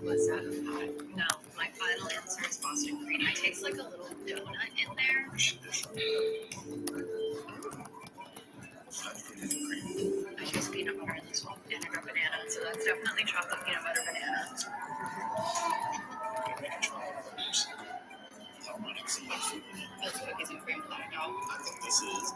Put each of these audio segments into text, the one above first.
Was that no? My final answer is Boston Cream. It tastes like a little donut in there. I choose peanut butter in this one, and I got banana, so that's definitely chocolate peanut butter banana. That's cookies and cream pie. No, I think this is.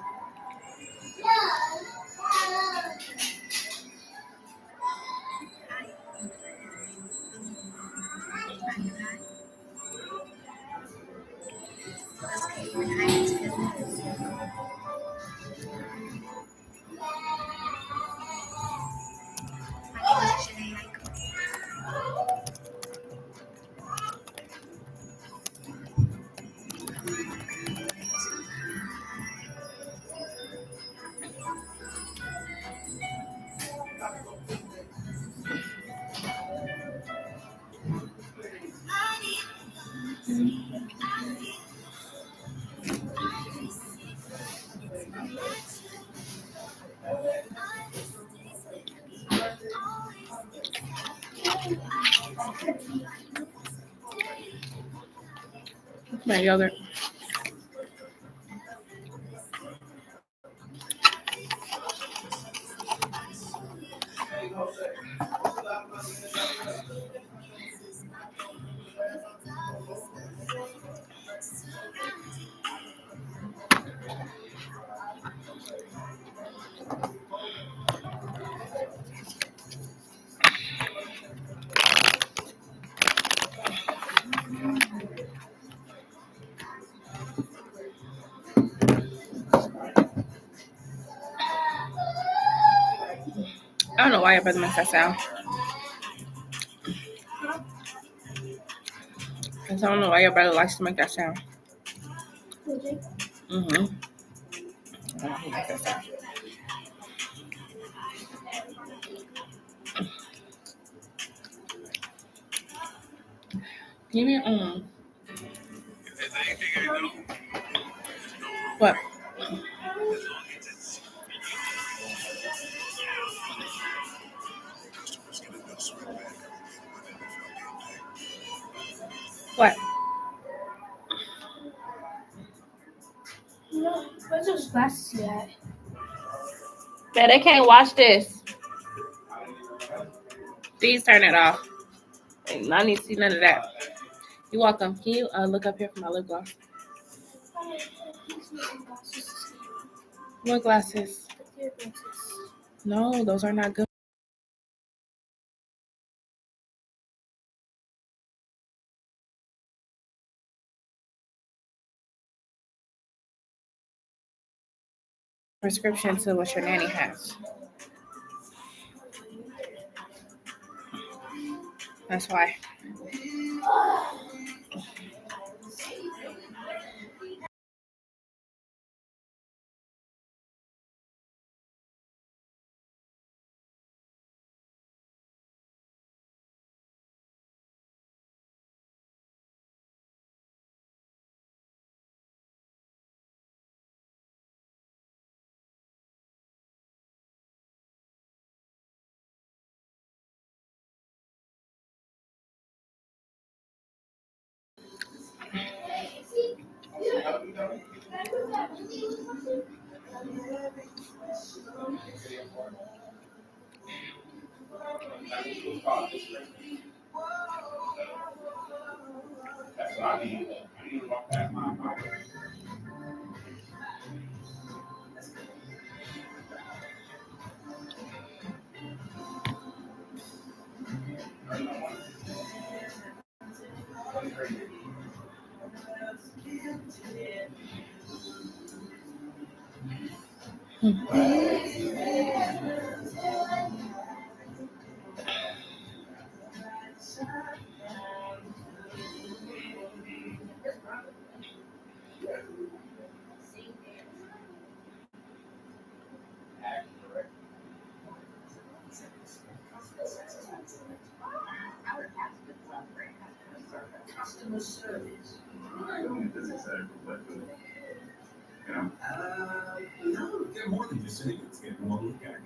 My yogurt. I don't know why your brother makes that sound. I don't know why your brother likes to make that sound. Mm-hmm. I don't know who makes that sound. Give me what? What? Where's those glasses at? Man, they can't watch this. Please turn it off. I need to see none of that. You're welcome. Can you look up here for my lip gloss? What glasses? No, those are not good. Prescription to what your nanny has. That's why. Customer service. No, they're more than just sitting. It's getting one look at it.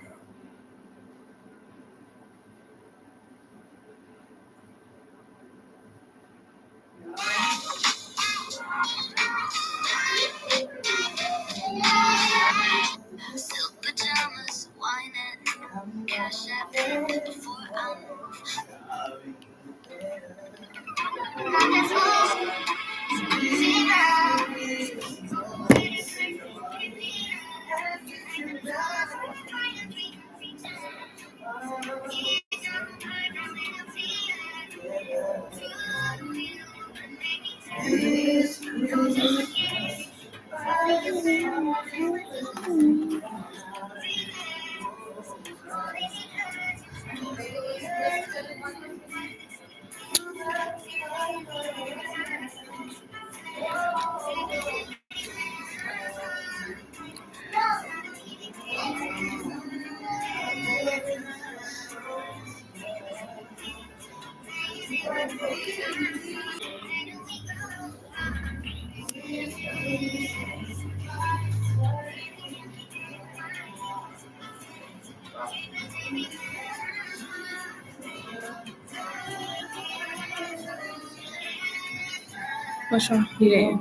What's wrong? You didn't?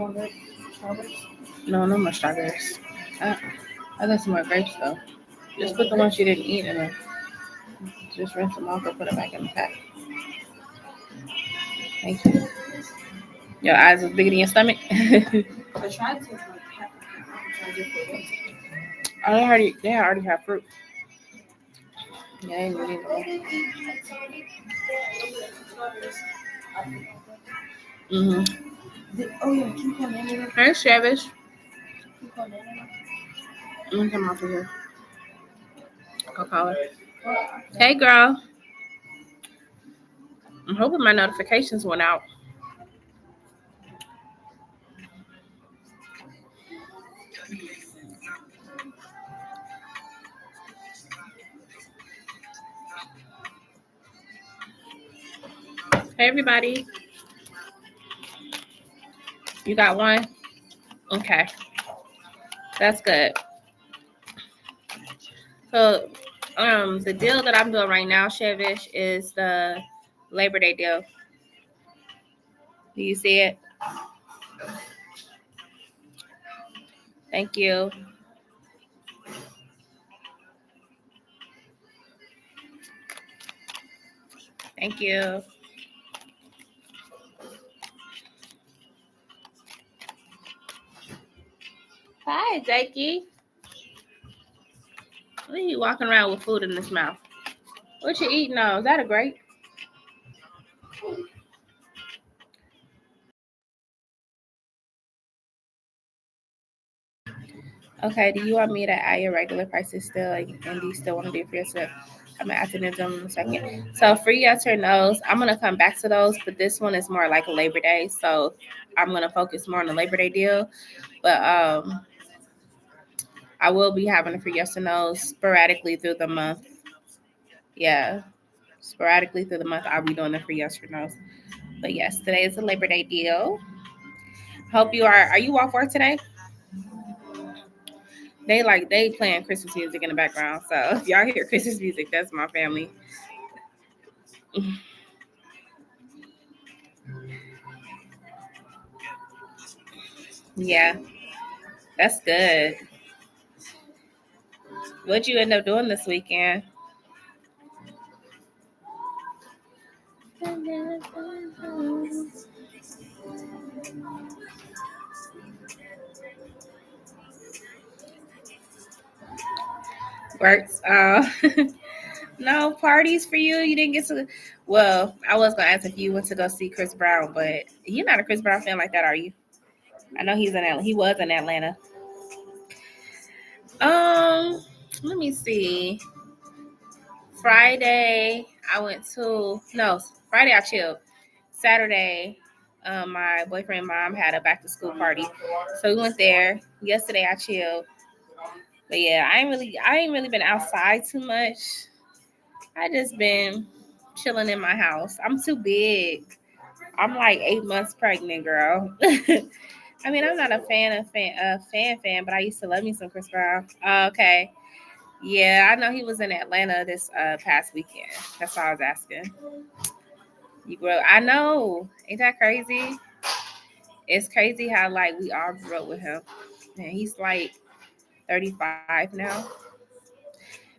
No, no more strawberries. I got some more grapes though. Just put the ones you didn't eat in there. Just rinse them off and put it back in the pack. Thank you. Your eyes was bigger than your stomach. I tried to Oh, they already have fruit. Yeah, I didn't need no. Oh yeah, keep on in it. Hey, Shavish. Keep on in it. Let me come off of here. Go call her. Hey, girl. I'm hoping my notifications went out. Hey, everybody. You got one? Okay. That's good. So, the deal that I'm doing right now, Shavish, is the Labor Day deal. Do you see it? Thank you. Thank you. Hi, Jakey. What are you walking around with food in his mouth? What you eating on? Is that a grape? Okay, do you want me to add your regular prices still? And do you still want to do it for yourself? I'm going to add them in a second. So for yes or no's, I'm going to come back to those, but this one is more like a Labor Day. So I'm going to focus more on the Labor Day deal. But I will be having it for yes or no's sporadically through the month. Yeah, sporadically through the month, I'll be doing it for yes or no's. But yes, today is a Labor Day deal. Hope you are you off work today? They playing Christmas music in the background. So if y'all hear Christmas music, that's my family. Yeah, that's good. What'd you end up doing this weekend? Works. No parties for you. You didn't get to. Well, I was gonna ask if you went to go see Chris Brown, but you're not a Chris Brown fan like that, are you? I know he was in Atlanta. Let me see. Friday I chilled. Saturday, my boyfriend and mom had a back to school party, so we went there. Yesterday I chilled, but yeah, I ain't really been outside too much. I just been chilling in my house. I'm too big. I'm like 8 months pregnant, girl. I mean, I'm not a fan, but I used to love me some Chris Brown. Okay. Yeah, I know he was in Atlanta this past weekend. That's why I was asking. I know. Ain't that crazy? It's crazy how like we all grew up with him. And he's like 35 now.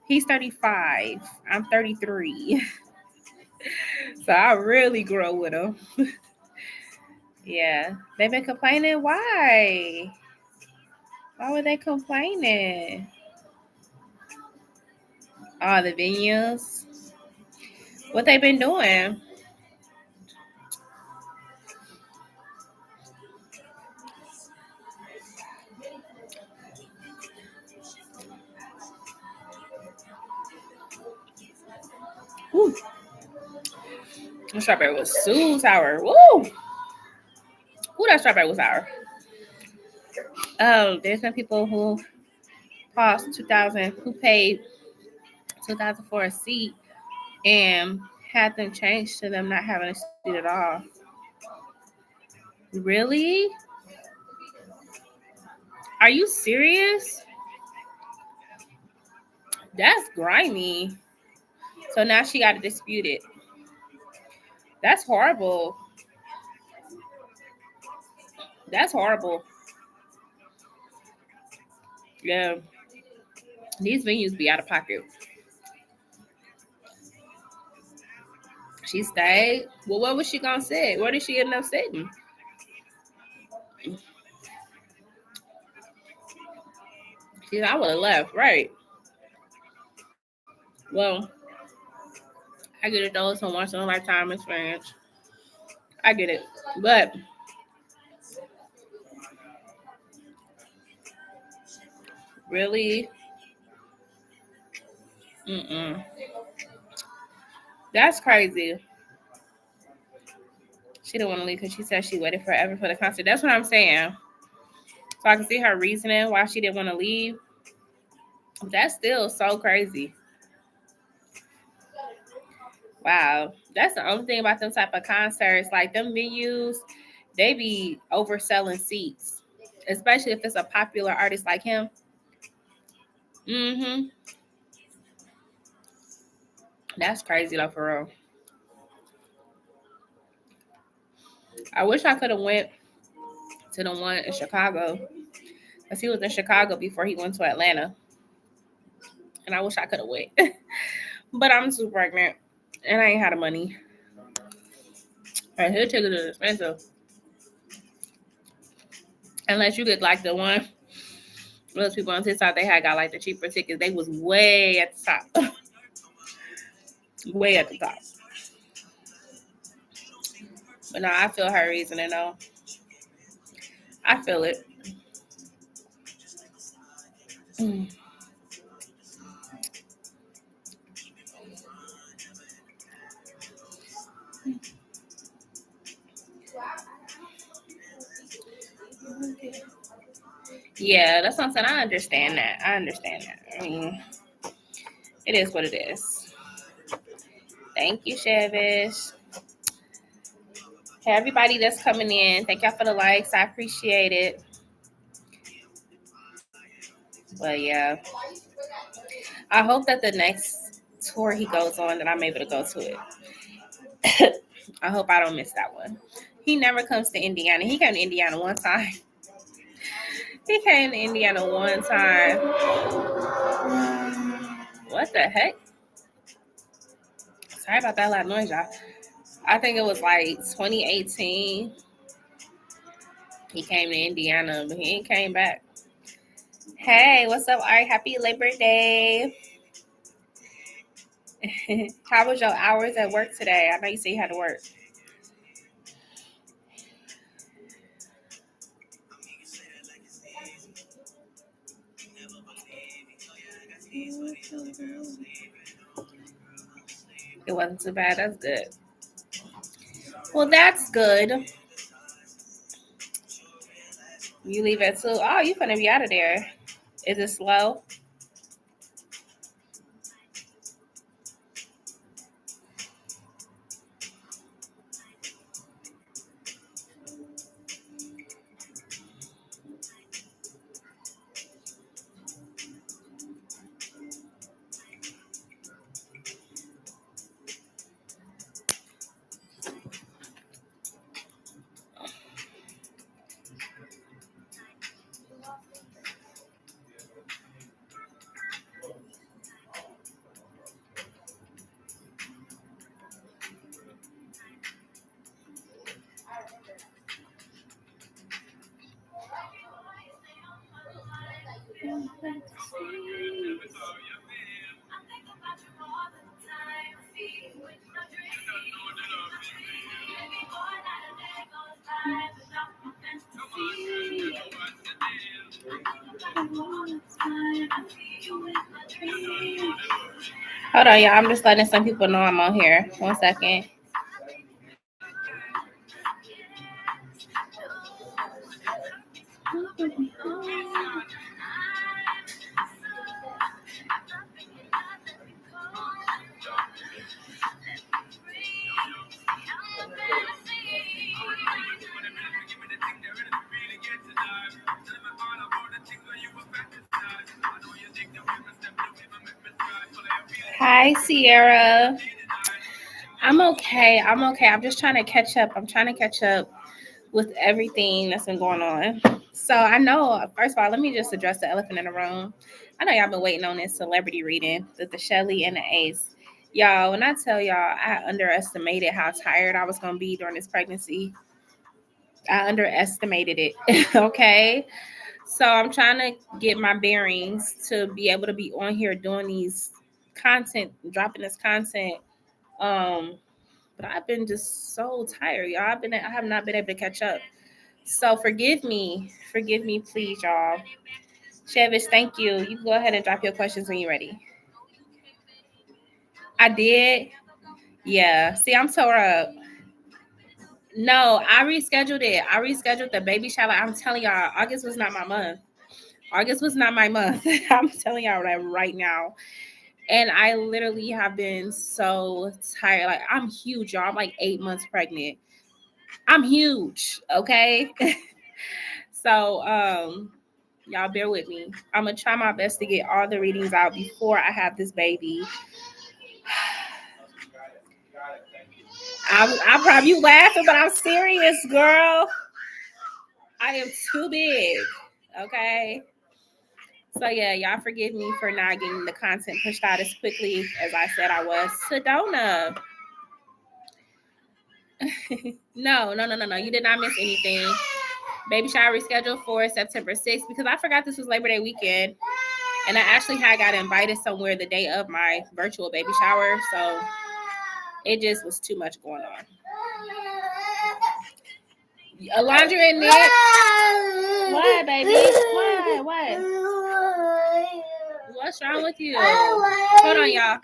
He's 35. I'm 33. So I really grew up with him. Yeah. They've been complaining. Why? Why were they complaining? Oh, the venues. What they been doing? Woo. The strawberry was so sour. Woo! Ooh, that strawberry was sour. There's some people who cost $2,000 who paid $2,000 for a seat and had them changed to them not having a seat at all. Really? Are you serious? That's grimy. So now she got to dispute it. That's horrible. That's horrible. Yeah. These venues be out of pocket. She stayed. Well, what was she gonna say? Where did she end up sitting? She said, I would have left. Right. Well, I get it though. It's a once in a lifetime experience. I get it. But really? Mm-mm. That's crazy. She didn't want to leave because she said she waited forever for the concert. That's what I'm saying. So I can see her reasoning why she didn't want to leave. That's still so crazy. Wow. That's the only thing about them type of concerts. Like them venues, they be overselling seats. Especially if it's a popular artist like him. Mm-hmm. That's crazy though, for real. I wish I could have went to the one in Chicago. Because he was in Chicago before he went to Atlanta. And I wish I could have went. But I'm too pregnant. And I ain't had the money. And his ticket is expensive. Unless you get like the one, those people on TikTok, they had got like the cheaper tickets. They was way at the top. Way at the top. But no, I feel her reasoning though. I feel it. Yeah, that's what I'm saying. I understand that. I mean, it is what it is. Thank you, Chavish. Hey, everybody that's coming in, thank y'all for the likes. I appreciate it. But yeah, I hope that the next tour he goes on that I'm able to go to it. I hope I don't miss that one. He never comes to Indiana. He came to Indiana one time. He came to Indiana one time. What the heck? Sorry about that loud noise, y'all. I think it was like 2018. He came to Indiana, but he ain't came back. Hey, what's up, Ari? Happy Labor Day. How was your hours at work today? I know you said you had to work. It wasn't too bad. That's good. Well, that's good. You leave at 2. Oh, you finna be out of there. Is it slow? Hold on, y'all. I'm just letting some people know I'm on here. 1 second. Hi, Sierra. I'm okay. I'm just trying to catch up. I'm trying to catch up with everything that's been going on. So I know, first of all, let me just address the elephant in the room. I know y'all been waiting on this celebrity reading with the Shelly and the Ace. Y'all, when I tell y'all I underestimated how tired I was going to be during this pregnancy, I underestimated it. Okay. So I'm trying to get my bearings to be able to be on here doing these content, dropping this content. But I've been just so tired, y'all. I have not been able to catch up. So forgive me, please, y'all. Chevis, thank you. You can go ahead and drop your questions when you're ready. I did. Yeah. See, I'm tore up. No, I rescheduled it. I rescheduled the baby shower. I'm telling y'all, August was not my month. August was not my month. I'm telling y'all that right now. And I literally have been so tired. Like, I'm huge, y'all. I'm like 8 months pregnant. I'm huge. Okay. So, y'all bear with me. I'm gonna try my best to get all the readings out before I have this baby. I'm probably you laughing, but I'm serious, girl. I am too big. Okay. So yeah, y'all forgive me for not getting the content pushed out as quickly as I said I was. Sedona. No. You did not miss anything. Baby shower rescheduled for September 6th because I forgot this was Labor Day weekend. And I actually had got invited somewhere the day of my virtual baby shower. So it just was too much going on. Alondra and Nick. What, baby? What? What's wrong with you? Hold on, y'all.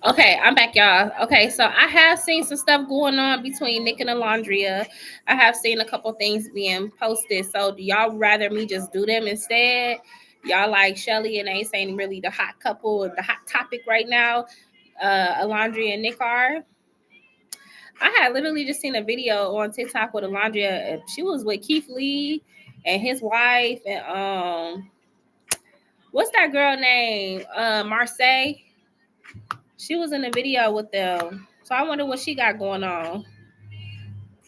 Okay, I'm back, y'all. Okay, so I have seen some stuff going on between Nick and Alondria. I have seen a couple things being posted. So do y'all rather me just do them instead? Y'all like Shelly and Ace ain't really the hot couple, the hot topic right now. Alondria and Nick are. I had literally just seen a video on TikTok with Alondria. She was with Keith Lee and his wife and what's that girl name? Marseille. She was in the video with them. So I wonder what she got going on.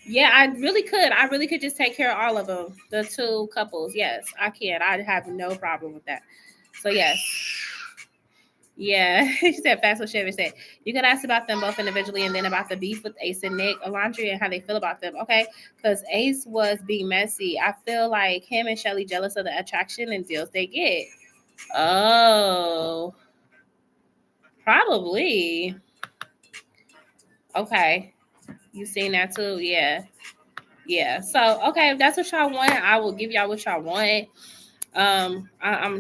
Yeah, I really could just take care of all of them. The two couples. Yes, I can. I have no problem with that. So yes. Yeah. She said fast what Chevy said. You could ask about them both individually and then about the beef with Ace and Nick, Alondria, and how they feel about them. Okay. Because Ace was being messy. I feel like him and Shelly jealous of the attraction and deals they get. Oh. Probably. Okay. You seen that too? Yeah. Yeah. So okay, if that's what y'all want, I will give y'all what y'all want. I'm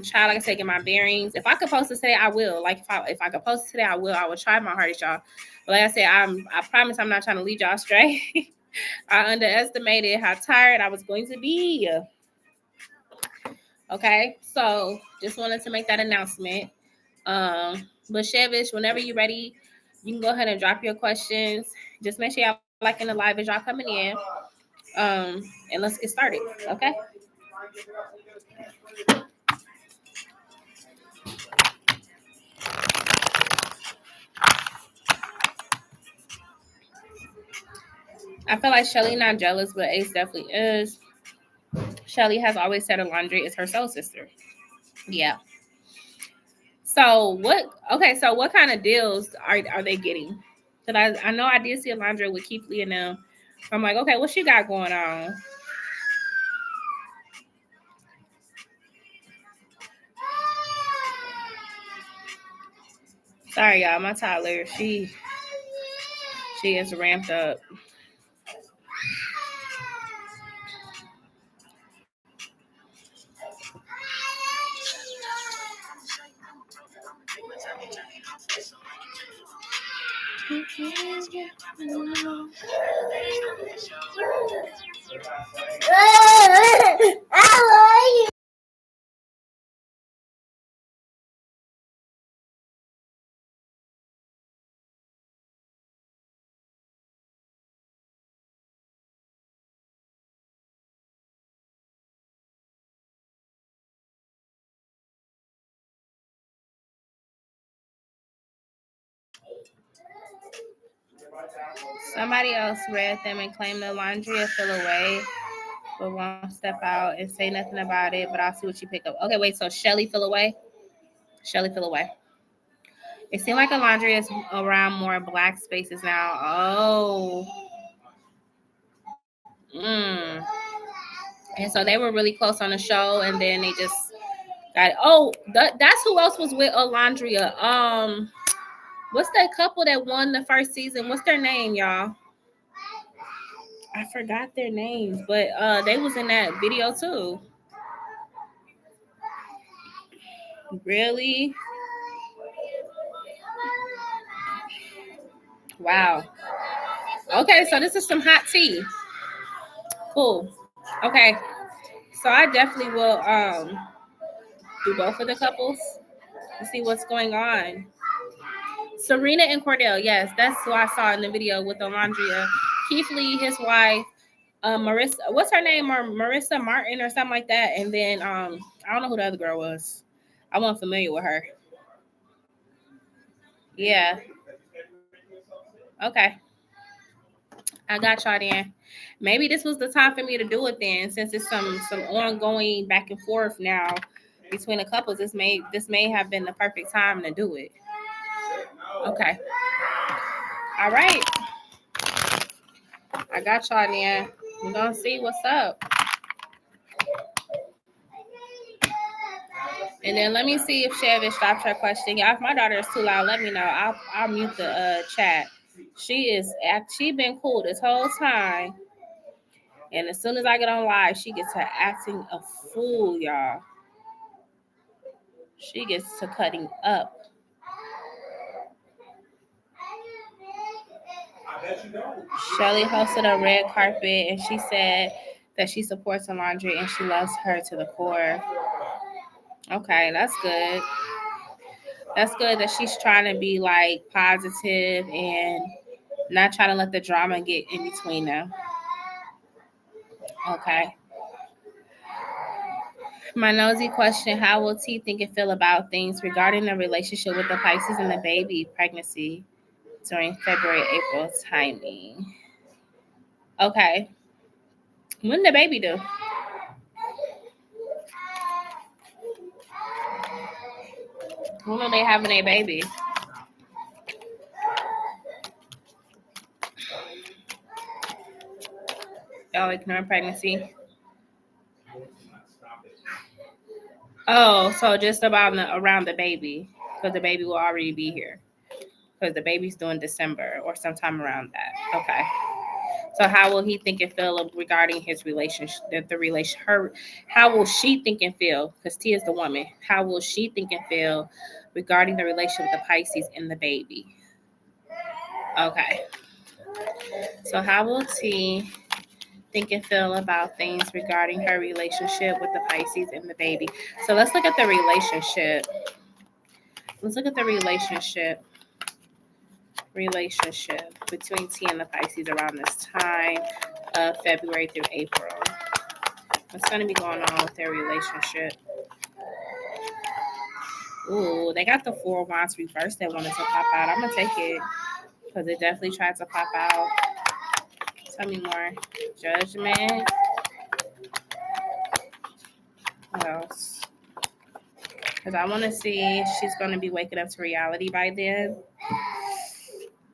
trying, like I said, get my bearings. If I could post it today, I will. Like if I could post it today, I will. I will try my hardest, y'all. But like I said, I promise I'm not trying to lead y'all astray. I underestimated how tired I was going to be. Okay, so just wanted to make that announcement. But Chevish, whenever you're ready, you can go ahead and drop your questions. Just make sure y'all liking the live as y'all coming in. And let's get started. Okay. I feel like Shelly not jealous, but Ace definitely is. Shelly has always said Alondra is her soul sister. Yeah. So what? Okay, so what kind of deals are they getting? Because I know I did see Alondra with Keith Lee and them. I'm like, okay, what she got going on? Sorry, y'all, my toddler, she is ramped up. Somebody else read them and claimed the laundry will feel away, but won't step out and say nothing about it. But I'll see what you pick up. Okay, wait. So Shelly feel away. Shelly feel away. It seemed like Alondra is around more black spaces now. Oh. And so they were really close on the show, and then they just got. Oh, that's who else was with Alondria. What's that couple that won the first season? What's their name, y'all? I forgot their names, but they was in that video too. Really? Wow. Okay, so this is some hot tea. Cool. Okay. So I definitely will do both of the couples and see what's going on. Serena and Cordell, yes, that's who I saw in the video with Alondria. Keith Lee, his wife, Marissa, what's her name? Or Marissa Martin or something like that. And then I don't know who the other girl was. I wasn't familiar with her. Yeah. Okay. I got y'all then. Maybe this was the time for me to do it then, since it's some ongoing back and forth now between the couples. This may have been the perfect time to do it. Okay. All right. I got y'all then. We're gonna see what's up. And then let me see if Chevish stopped her question. Y'all, if my daughter is too loud, let me know. I'll mute the chat. She been cool this whole time. And as soon as I get on live, she gets to acting a fool, y'all. She gets to cutting up. Shelly hosted a red carpet and she said that she supports Alondra and she loves her to the core. Okay, that's good. That's good that she's trying to be like positive and not trying to let the drama get in between them. Okay. My nosy question, how will T think and feel about things regarding the relationship with the Pisces and the baby pregnancy during February, April timing? Okay. When the baby do? When are they having a baby? Oh, ignoring pregnancy. Oh, so just about around the baby, because the baby will already be here. Because the baby's due in December or sometime around that. Okay. So how will he think and feel regarding his relationship? How will she think and feel? Because T is the woman. How will she think and feel regarding the relationship with the Pisces and the baby? Okay. So how will T think and feel about things regarding her relationship with the Pisces and the baby? So let's look at the relationship. Let's look at the relationship between T and the Pisces around this time of February through April. What's going to be going on with their relationship? Ooh, they got the Four of Wands reversed that wanted to pop out. I'm going to take it because it definitely tried to pop out. Tell me more. Judgment. What else? Because I want to see if she's going to be waking up to reality by then.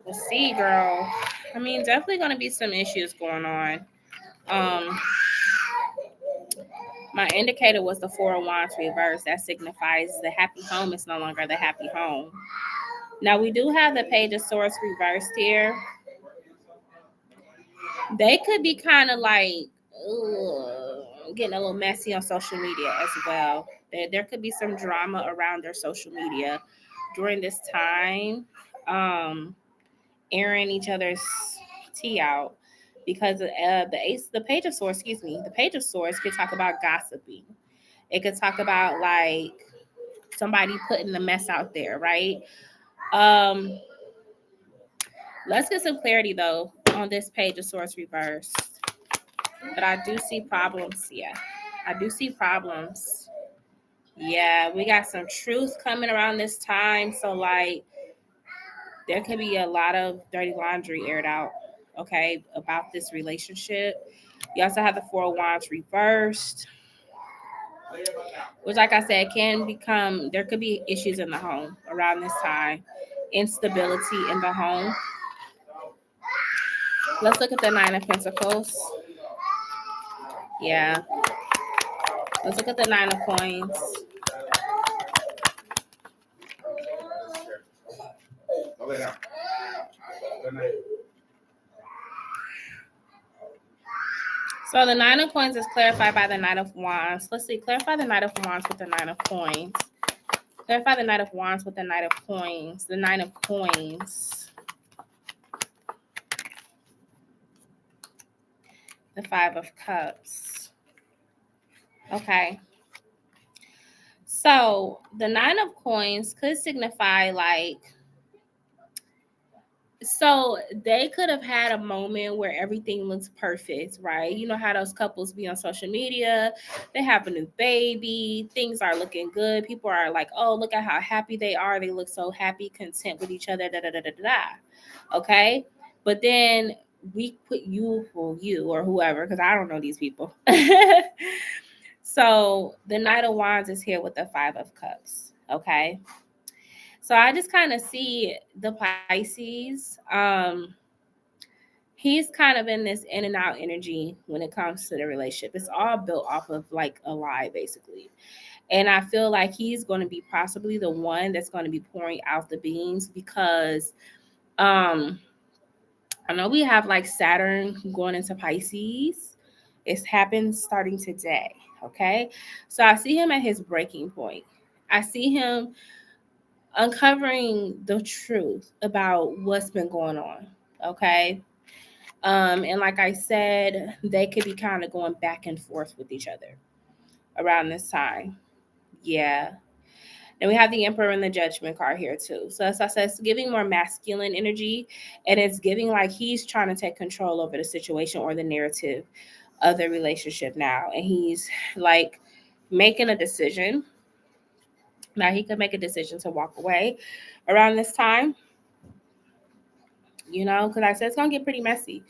We'll see, girl. I mean, definitely going to be some issues going on. My indicator was the Four of Wands reverse. That signifies the happy home is no longer the happy home. Now, we do have the Page of Swords reversed here. They could be kind of like getting a little messy on social media as well. There could be some drama around their social media during this time, airing each other's tea out, because the Page of Swords, the Page of Swords could talk about gossiping. It could talk about like somebody putting the mess out there, right? Let's get some clarity though on this Page of Swords reversed. But I do see problems. Yeah, I do see problems. Yeah, we got some truth coming around this time. So like, there could be a lot of dirty laundry aired out, okay, about this relationship. You also have the Four of Wands reversed, which, like I said, there could be issues in the home around this time. Instability in the home. Let's look at the Nine of Pentacles. Yeah. Let's look at the Nine of Coins. So the Nine of Coins is clarified by the Knight of Wands. Let's see. Clarify the Knight of Wands with the Nine of Coins. Clarify the Knight of Wands with the Knight of Coins. The Nine of Coins. The Five of Cups. Okay. So the Nine of Coins could signify like, so they could have had a moment where everything looks perfect, right? You know how those couples be on social media, they have a new baby, things are looking good. People are like, oh, look at how happy they are. They look so happy, content with each other, okay? But then we put you or whoever, because I don't know these people. So the Knight of Wands is here with the Five of Cups, okay? So I just kind of see the Pisces. He's kind of in this in and out energy when it comes to the relationship. It's all built off of like a lie, basically. And I feel like he's going to be possibly the one that's going to be pouring out the beans, because I know we have like Saturn going into Pisces. It's happened starting today, okay? So I see him at his breaking point. I see him uncovering the truth about what's been going on, okay? And like I said, they could be kind of going back and forth with each other around this time. Yeah. And we have the Emperor and the Judgment card here too. So as I said, it's giving more masculine energy, and it's giving like he's trying to take control over the situation or the narrative of the relationship now. And he's like making a decision. Now he could make a decision to walk away around this time, you know, because I said it's going to get pretty messy.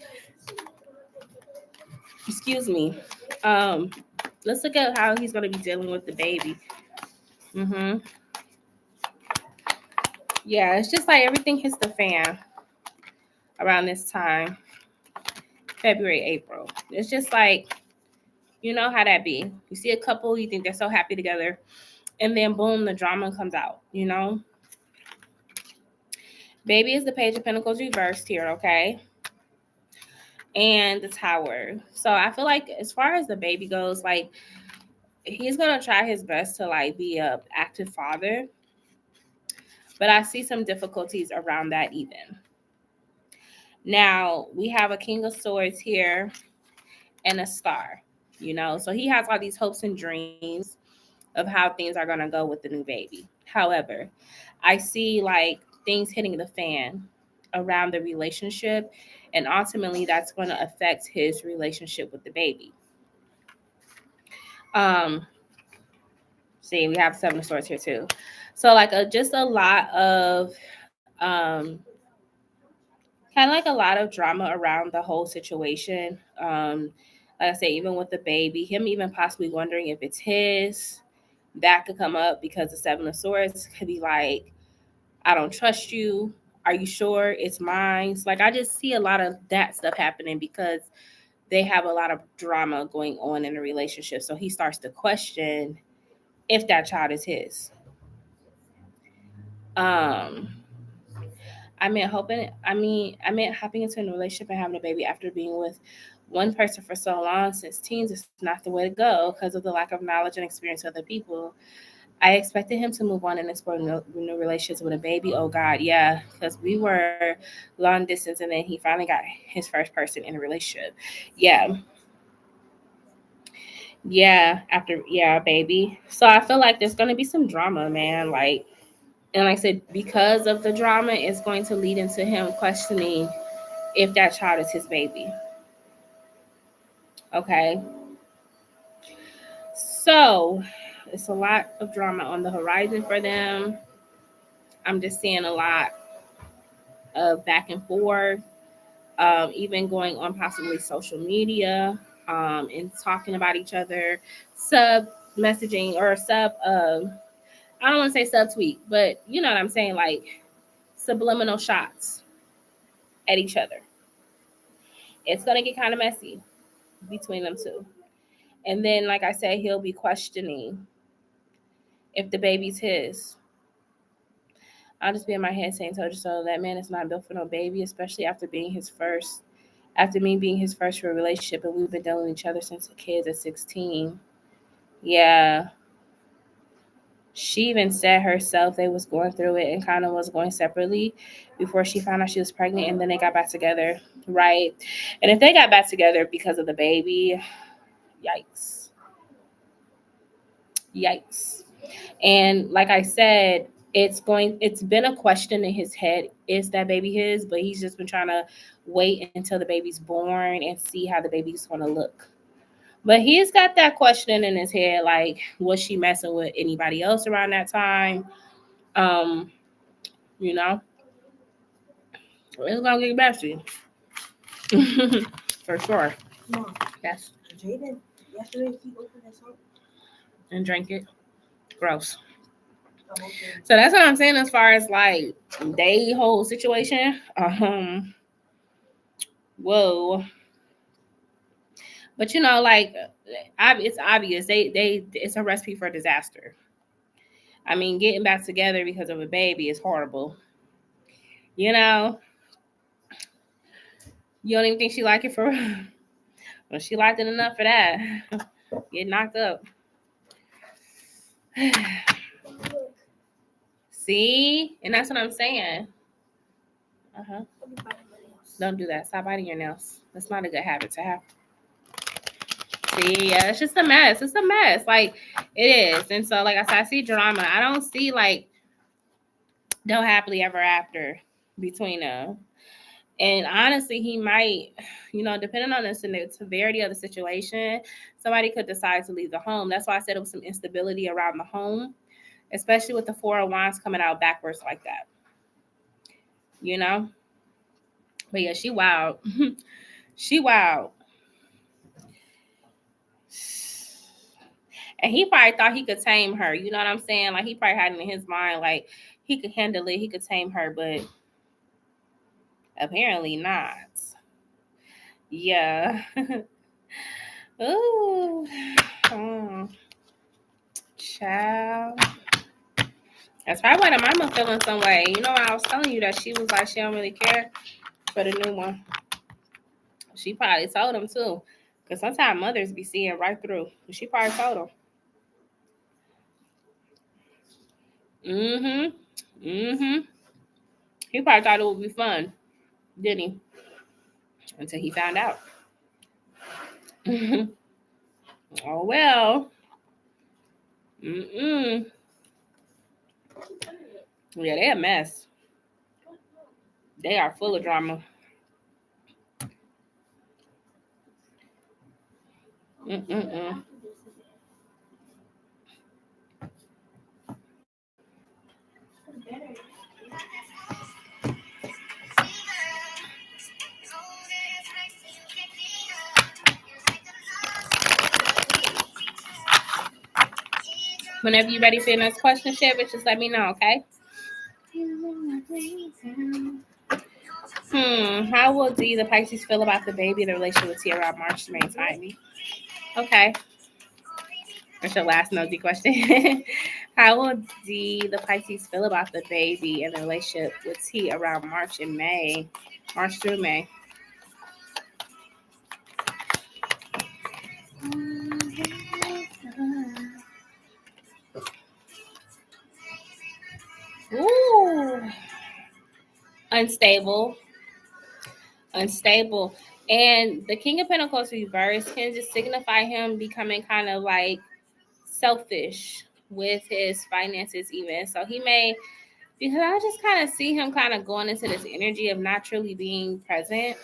Excuse me. Let's look at how he's going to be dealing with the baby. Yeah, it's just like everything hits the fan around this time. February, April. It's just like, you know how that be. You see a couple, you think they're so happy together, and then boom, the drama comes out, you know? Baby is the Page of Pentacles reversed here, okay? And the Tower. So I feel like as far as the baby goes, like he's going to try his best to like be a active father. But I see some difficulties around that even. Now, we have a King of Swords here and a Star, you know? So he has all these hopes and dreams of how things are going to go with the new baby. However, I see like things hitting the fan around the relationship, and ultimately that's going to affect his relationship with the baby. See, we have Seven of Swords here too. So like just a lot of kind of like a lot of drama around the whole situation. Like I said, even with the baby, him even possibly wondering if it's his, that could come up because the Seven of Swords could be like, I don't trust you. Are you sure it's mine? Like, I just see a lot of that stuff happening because they have a lot of drama going on in the relationship. So he starts to question if that child is his. I meant hopping into a relationship and having a baby after being with one person for so long since teens is not the way to go because of the lack of knowledge and experience with other people. I expected him to move on and explore new relationships with a baby. Oh God, yeah, because we were long distance, and then he finally got his first person in a relationship. Yeah, baby. So I feel like there's gonna be some drama, man. Like, and like I said, because of the drama, it's going to lead into him questioning if that child is his baby. Okay. So it's a lot of drama on the horizon for them. I'm just seeing a lot of back and forth, even going on possibly social media, and talking about each other, sub messaging or sub, I don't want to say subtweet, but you know what I'm saying, like subliminal shots at each other. It's going to get kind of messy between them two. And then, like I said, he'll be questioning if the baby's his. I'll just be in my head saying, told you so. That man is not built for no baby, especially after me being his first real relationship, and we've been dealing with each other since the kids at 16. Yeah. She even said herself they was going through it and kind of was going separately before she found out she was pregnant, and then they got back together, right? And if they got back together because of the baby, yikes. And like I said, it's been a question in his head, is that baby his? But he's just been trying to wait until the baby's born and see how the baby's going to look. But he's got that question in his head, like, was she messing with anybody else around that time? You know, it's gonna get back to you. For sure. Mom, Yes. Jaden, yesterday he opened his heart. And drink it. Gross. Oh, okay. So that's what I'm saying as far as like they whole situation. Whoa. But you know, like, it's obvious it's a recipe for disaster. I mean, getting back together because of a baby is horrible. You know, you don't even think she liked it for. Well, she liked it enough for that. Get knocked up. See, and that's what I'm saying. Don't do that. Stop biting your nails. That's not a good habit to have. See, yeah, it's just a mess. It's a mess. Like, it is. And so, like I said, I see drama. I don't see like no happily ever after between them. And honestly, he might, depending on the severity of the situation, somebody could decide to leave the home. That's why I said it was some instability around the home, especially with the Four of Wands coming out backwards like that. You know? But yeah, she wild. She wild. And he probably thought he could tame her. You know what I'm saying? Like, he probably had it in his mind, like, he could handle it. He could tame her, but apparently not. Yeah. Ooh. Oh. Child. That's probably why the mama feeling some way. You know, I was telling you that she was like, she don't really care for the new one. She probably told him too. Because sometimes mothers be seeing right through. She probably told him. He probably thought it would be fun, didn't he? Until he found out. Oh, well. Yeah, they a mess. They are full of drama. Whenever you're ready for your next question, share it. Just let me know, okay? How will D, the Pisces, feel about the baby in the relationship with T around March to May timing? Okay. That's your last nosy question. How will D, the Pisces, feel about the baby in the relationship with T around March and May? March through May. Ooh. Unstable. And the King of Pentacles reverse can just signify him becoming kind of like selfish with his finances even. So he may, because I just kind of see him kind of going into this energy of not truly being present,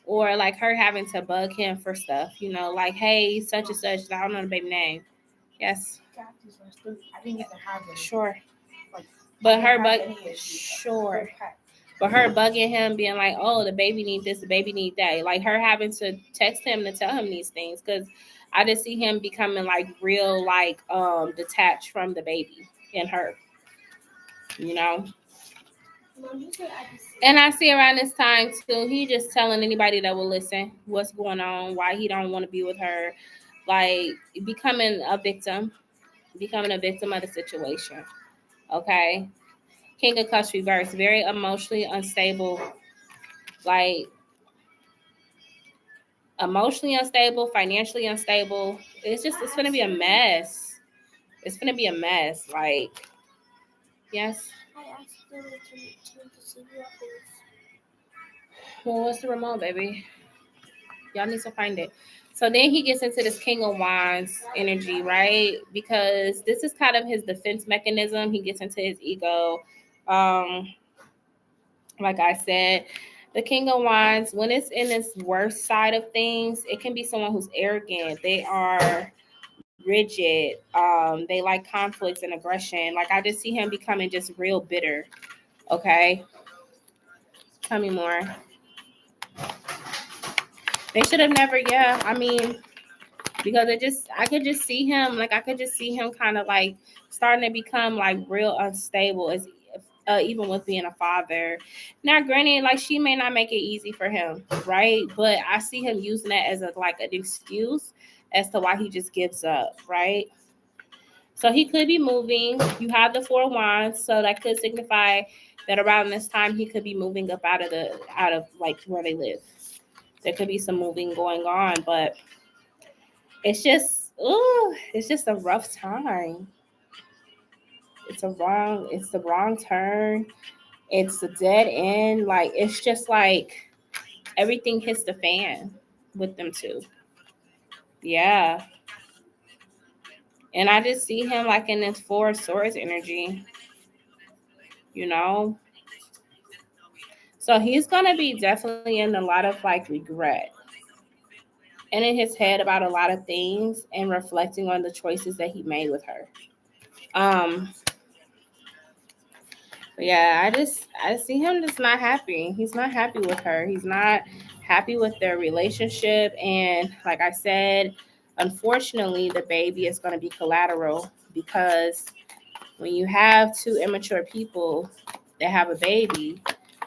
or like her having to bug him for stuff, like, hey, such and such, I don't know the baby name. Yes. I didn't get to have it. Sure. Like, But her bugging him, being like, oh, the baby need this, the baby need that. Like her having to text him to tell him these things, because I just see him becoming like real, like detached from the baby and her, And I see around this time too, he just telling anybody that will listen what's going on, why he don't want to be with her, like becoming a victim of the situation. Okay. King of Cups reverse, very emotionally unstable, like emotionally unstable, financially unstable. It's going to be a mess. It's going to be a mess. Like, yes. I asked them to change the CV offers. Well, what's the remote, baby? Y'all need to find it. So then he gets into this King of Wands energy, right? Because this is kind of his defense mechanism. He gets into his ego. Like I said, the King of Wands, when it's in its worst side of things, it can be someone who's arrogant. They are rigid. They like conflicts and aggression. Like I just see him becoming just real bitter. Okay. Tell me more. They should have never, because I could just see him, kind of like starting to become like real unstable, as even with being a father. Now, granted, like she may not make it easy for him, right? But I see him using that as an excuse as to why he just gives up, right? So he could be moving. You have the Four of Wands, so that could signify that around this time he could be moving up out of like where they live. There could be some moving going on, but it's just a rough time. It's the wrong turn. It's a dead end. Like it's just like everything hits the fan with them two. Yeah. And I just see him like in this Four of Swords energy. So he's gonna be definitely in a lot of like regret. And in his head about a lot of things and reflecting on the choices that he made with her. Yeah, I see him just not happy. He's not happy with her. He's not happy with their relationship. And like I said, unfortunately, the baby is going to be collateral, because when you have two immature people that have a baby,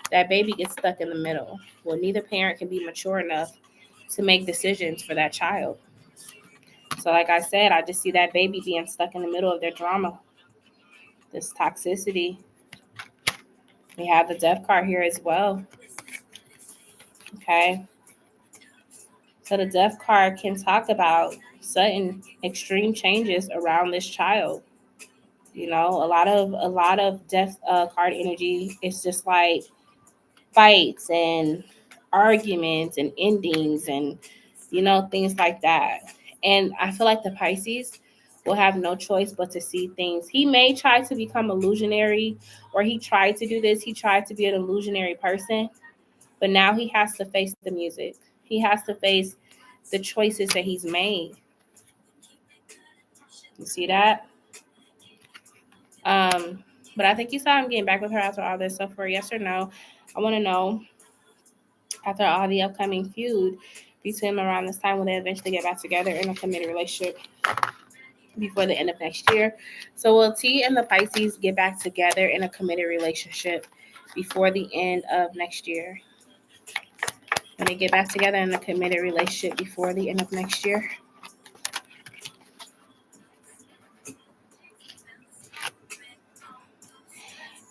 that baby gets stuck in the middle. Well, neither parent can be mature enough to make decisions for that child. So like I said, I just see that baby being stuck in the middle of their drama, this toxicity. We have the Death card here as well. Okay. So the Death card can talk about sudden extreme changes around this child. A lot of Death card energy is just like fights and arguments and endings and things like that. And I feel like the Pisces will have no choice but to see things. He may try to become illusionary, or he tried to do this. He tried to be an illusionary person, but now he has to face the music. He has to face the choices that he's made. You see that? But I think you saw him getting back with her after all this. So for yes or no, I want to know, after all the upcoming feud between them around this time, will they eventually get back together in a committed relationship? before the end of next year. So will T and the Pisces get back together in a committed relationship before the end of next year? When they get back together in a committed relationship before the end of next year?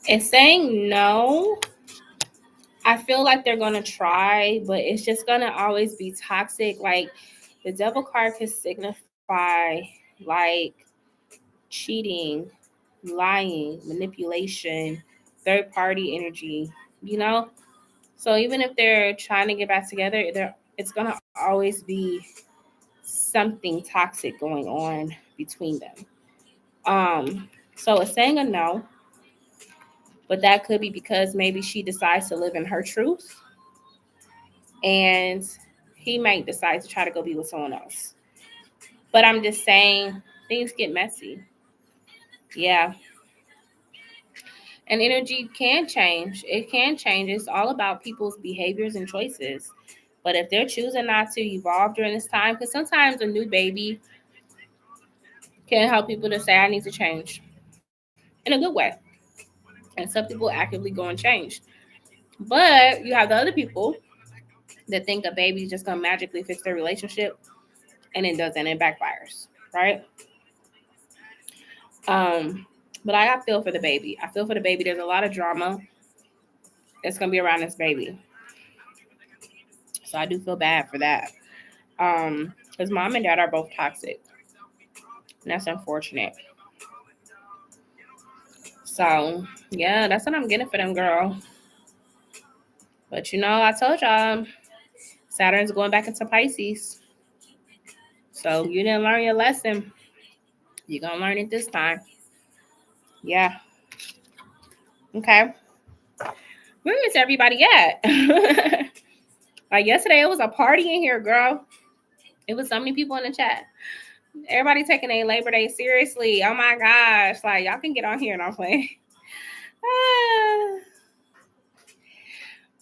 It's saying no. I feel like they're gonna try, but it's just gonna always be toxic. Like the devil card could signify like cheating, lying, manipulation, third party energy, you know? So even if they're trying to get back together, it's gonna always be something toxic going on between them. So it's saying a no, but that could be because maybe she decides to live in her truth and he might decide to try to go be with someone else. But I'm just saying things get messy. Yeah. And energy can change. It can change. It's all about people's behaviors and choices. But if they're choosing not to evolve during this time, because sometimes a new baby can help people to say, I need to change in a good way. And some people actively go and change. But you have the other people that think a baby's just going to magically fix their relationship, and it doesn't. It backfires, right? But I feel for the baby. I feel for the baby. There's a lot of drama that's going to be around this baby. So I do feel bad for that. Because mom and dad are both toxic. And that's unfortunate. So, yeah, that's what I'm getting for them, girl. But I told y'all Saturn's going back into Pisces. So you didn't learn your lesson. You're going to learn it this time. Yeah. Okay. Where is everybody at? Like yesterday, it was a party in here, girl. It was so many people in the chat. Everybody taking a Labor Day seriously. Oh my gosh. Like, y'all can get on here and I'm playing.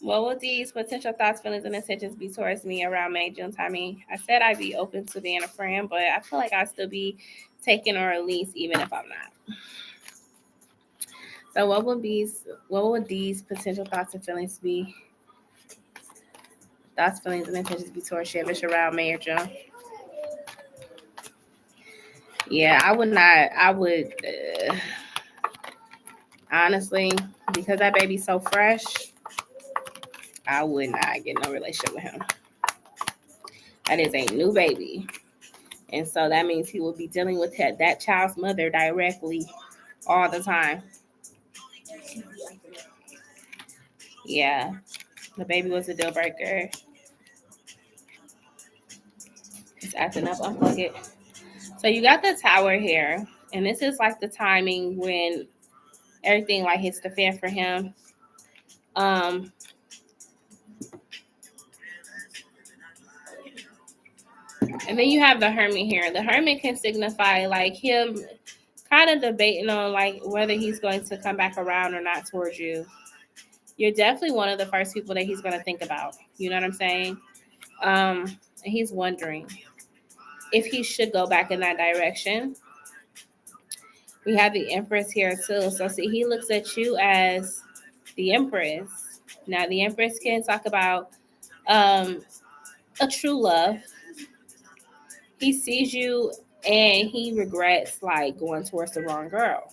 What will these potential thoughts, feelings, and intentions be towards me around May, June timing? I said I'd be open to being a friend, but I feel like I'll still be taken or released even if I'm not. So what would these potential thoughts and feelings be? Thoughts, feelings, and intentions be towards you if it's around May or June? Yeah, I would not. I would honestly, because that baby's so fresh, I would not get no relationship with him. That is a new baby. And so that means he will be dealing with that child's mother directly all the time. Yeah. The baby was a deal breaker. It's acting up. Unplug it. So you got the Tower here. And this is like the timing when everything like hits the fan for him. And then you have the Hermit here. The Hermit can signify like him kind of debating on like whether he's going to come back around or not towards you. You're definitely one of the first people that he's going to think about. You know what I'm saying? And he's wondering if he should go back in that direction. We have the Empress here too. So see, he looks at you as the Empress. Now the Empress can talk about a true love. He sees you and he regrets like going towards the wrong girl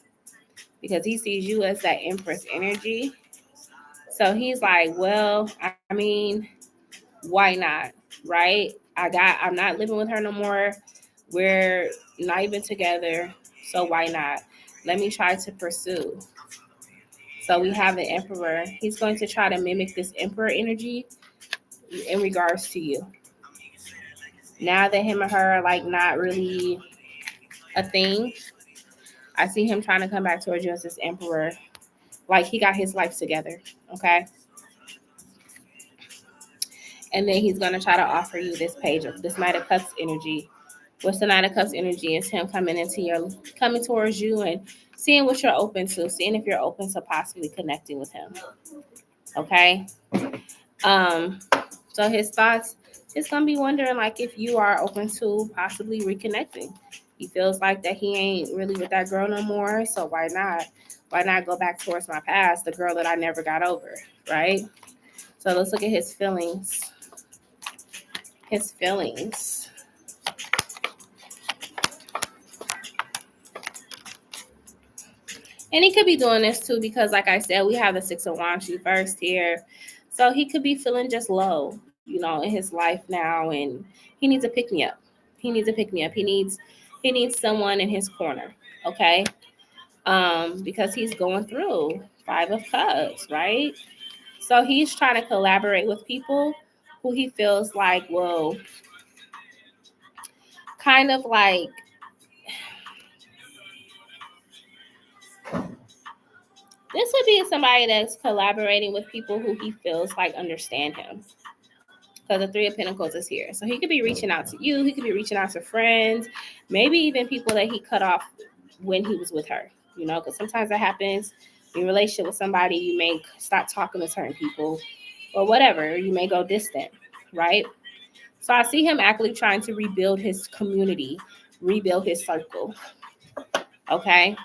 because he sees you as that Empress energy. So he's like, well, I mean, why not? Right? I'm not living with her no more. We're not even together. So why not? Let me try to pursue. So we have the Emperor. He's going to try to mimic this Emperor energy in regards to you. Now that him and her are like not really a thing, I see him trying to come back towards you as this Emperor. Like he got his life together. Okay. And then he's going to try to offer you this page of this Knight of Cups energy. What's the Knight of Cups energy? Is him coming towards you and seeing what you're open to, seeing if you're open to possibly connecting with him. Okay. So his thoughts, it's gonna be wondering like if you are open to possibly reconnecting. He feels like that he ain't really with that girl no more. So why not? Why not go back towards my past, the girl that I never got over, right? So let's look at his feelings. His feelings. And he could be doing this too because, like I said, we have the Six of Wands reversed here. So he could be feeling just low, you know, in his life now, and he needs a pick me up. He needs a pick me up. He needs someone in his corner, okay? Because he's going through 5 of Cups, right? So he's trying to collaborate with people who he feels like will kind of like this would be somebody that's collaborating with people who he feels like understand him. Because the Three of Pentacles is here. So he could be reaching out to you. He could be reaching out to friends. Maybe even people that he cut off when he was with her. You know, because sometimes that happens. In a relationship with somebody, you may stop talking to certain people or whatever. You may go distant, right? So I see him actually trying to rebuild his community, rebuild his circle. Okay?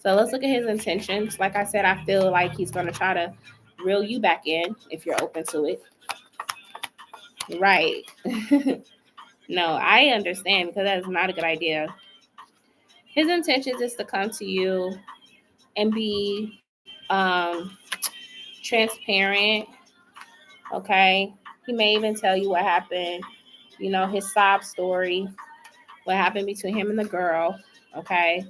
So let's look at his intentions. Like I said, I feel like he's going to try to reel you back in if you're open to it. Right. No, I understand because that is not a good idea. His intentions is to come to you and be transparent. Okay. He may even tell you what happened, you know, his sob story, what happened between him and the girl. Okay.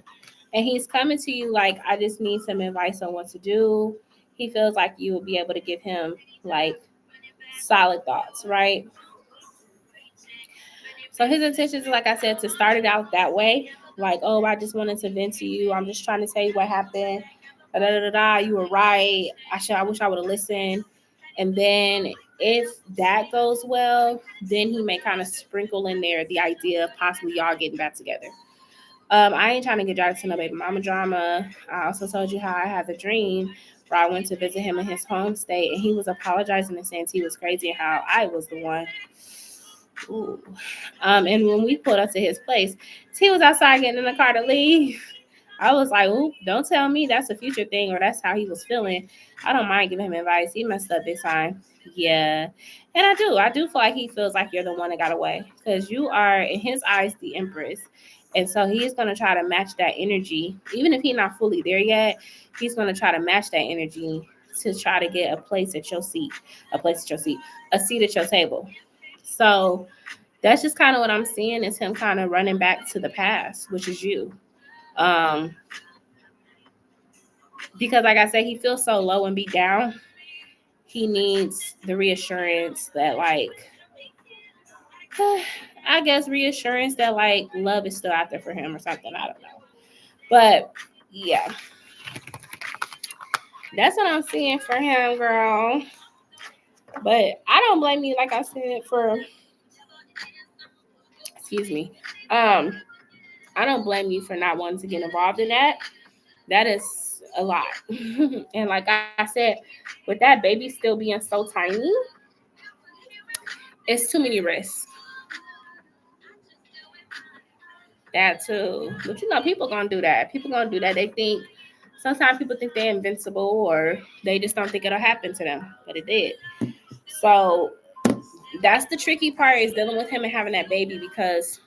And he's coming to you like, I just need some advice on what to do. He feels like you would be able to give him like solid thoughts, right? So his intentions, like I said, to start it out that way, like, oh, I just wanted to vent to you. I'm just trying to tell you what happened. Da, da, da, da. You were right. I wish I would have listened. And then if that goes well, then he may kind of sprinkle in there the idea of possibly y'all getting back together. I ain't trying to get dragged to no baby mama drama. I also told you how I had the dream where I went to visit him in his home state, and he was apologizing and saying he was crazy and how I was the one. Ooh. And when we pulled up to his place, T was outside getting in the car to leave. I was like, "Ooh, don't tell me that's a future thing or that's how he was feeling." I don't mind giving him advice. He messed up big time. Yeah. And I do feel like he feels like you're the one that got away because you are, in his eyes, the Empress. And so he's going to try to match that energy. Even if he's not fully there yet, he's going to try to match that energy to try to get a place at your seat, a seat at your table. So that's just kind of what I'm seeing is him kind of running back to the past, which is you. Because like I said, he feels so low and beat down. He needs the reassurance that like, I guess reassurance that like love is still out there for him or something. I don't know. But yeah, that's what I'm seeing for him, girl. But I don't blame you, like I said, for, excuse me. I don't blame you for not wanting to get involved in that. That is a lot. And like I said, with that baby still being so tiny, it's too many risks. That too. But you know, people gonna do that. They think, sometimes people think they're invincible or they just don't think it'll happen to them. But it did. So that's the tricky part, is dealing with him and having that baby, because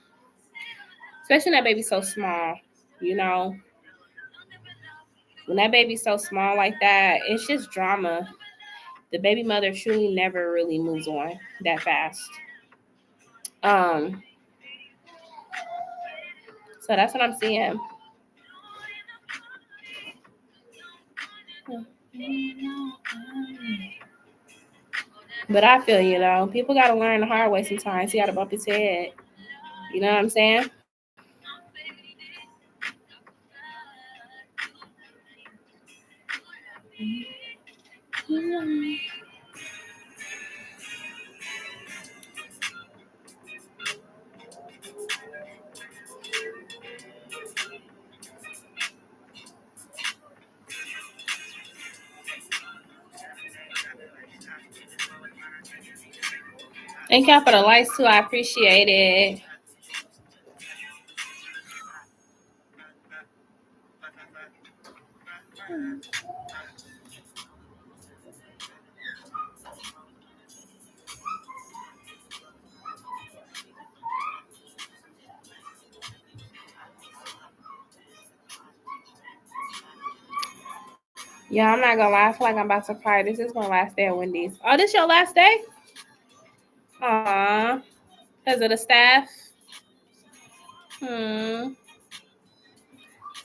especially when that baby's so small, you know. When that baby's so small like that, it's just drama. The baby mother truly never really moves on that fast. So that's what I'm seeing. But I feel, you know, people got to learn the hard way sometimes. He got to bump his head. You know what I'm saying? Thank y'all for the likes too. I appreciate it. Yeah, I'm not gonna lie. I feel like I'm about to cry. This is my last day at Wendy's. Oh, this your last day? Aw. Because of the staff?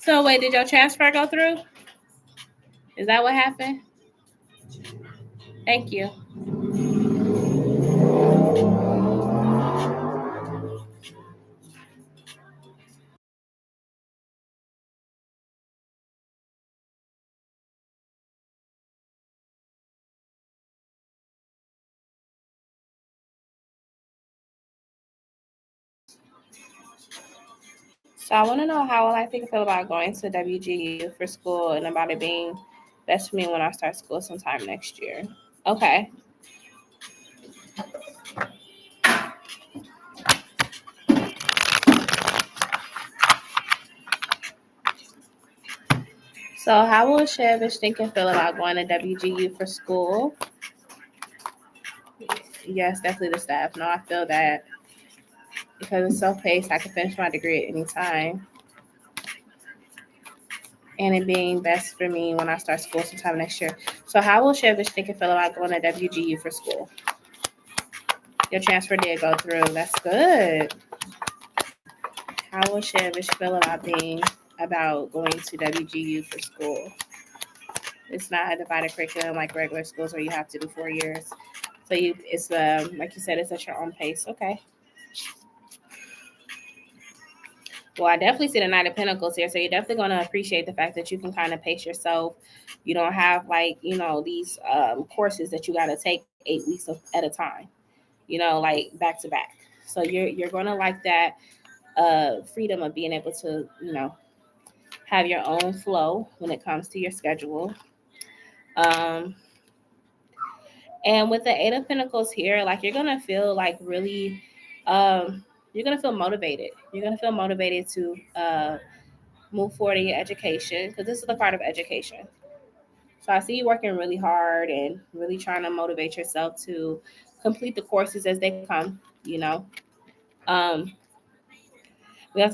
So wait, did your transfer go through? Is that what happened? Thank you. So I want to know how I think I feel about going to WGU for school and about it being best for me when I start school sometime next year. Okay. So how will Chevish think and feel about going to WGU for school? Yes, definitely the staff. No, I feel that because it's self-paced, I can finish my degree at any time. And it being best for me when I start school sometime next year. So how will Chevish think and feel about going to WGU for school? Your transfer did go through. That's good. How will Chevish feel about going to WGU for school? It's not a divided curriculum like regular schools where you have to do 4 years. So it's like you said, it's at your own pace. Okay. Well, I definitely see the Knight of Pentacles here. So you're definitely going to appreciate the fact that you can kind of pace yourself. You don't have these courses that you got to take 8 weeks at a time, like back to back. So you're going to like that freedom of being able to, have your own flow when it comes to your schedule. And with the Eight of Pentacles here, like you're going to feel like really, you're going to feel motivated. You're going to feel motivated to move forward in your education because this is the part of education. So I see you working really hard and really trying to motivate yourself to complete the courses as they come, We also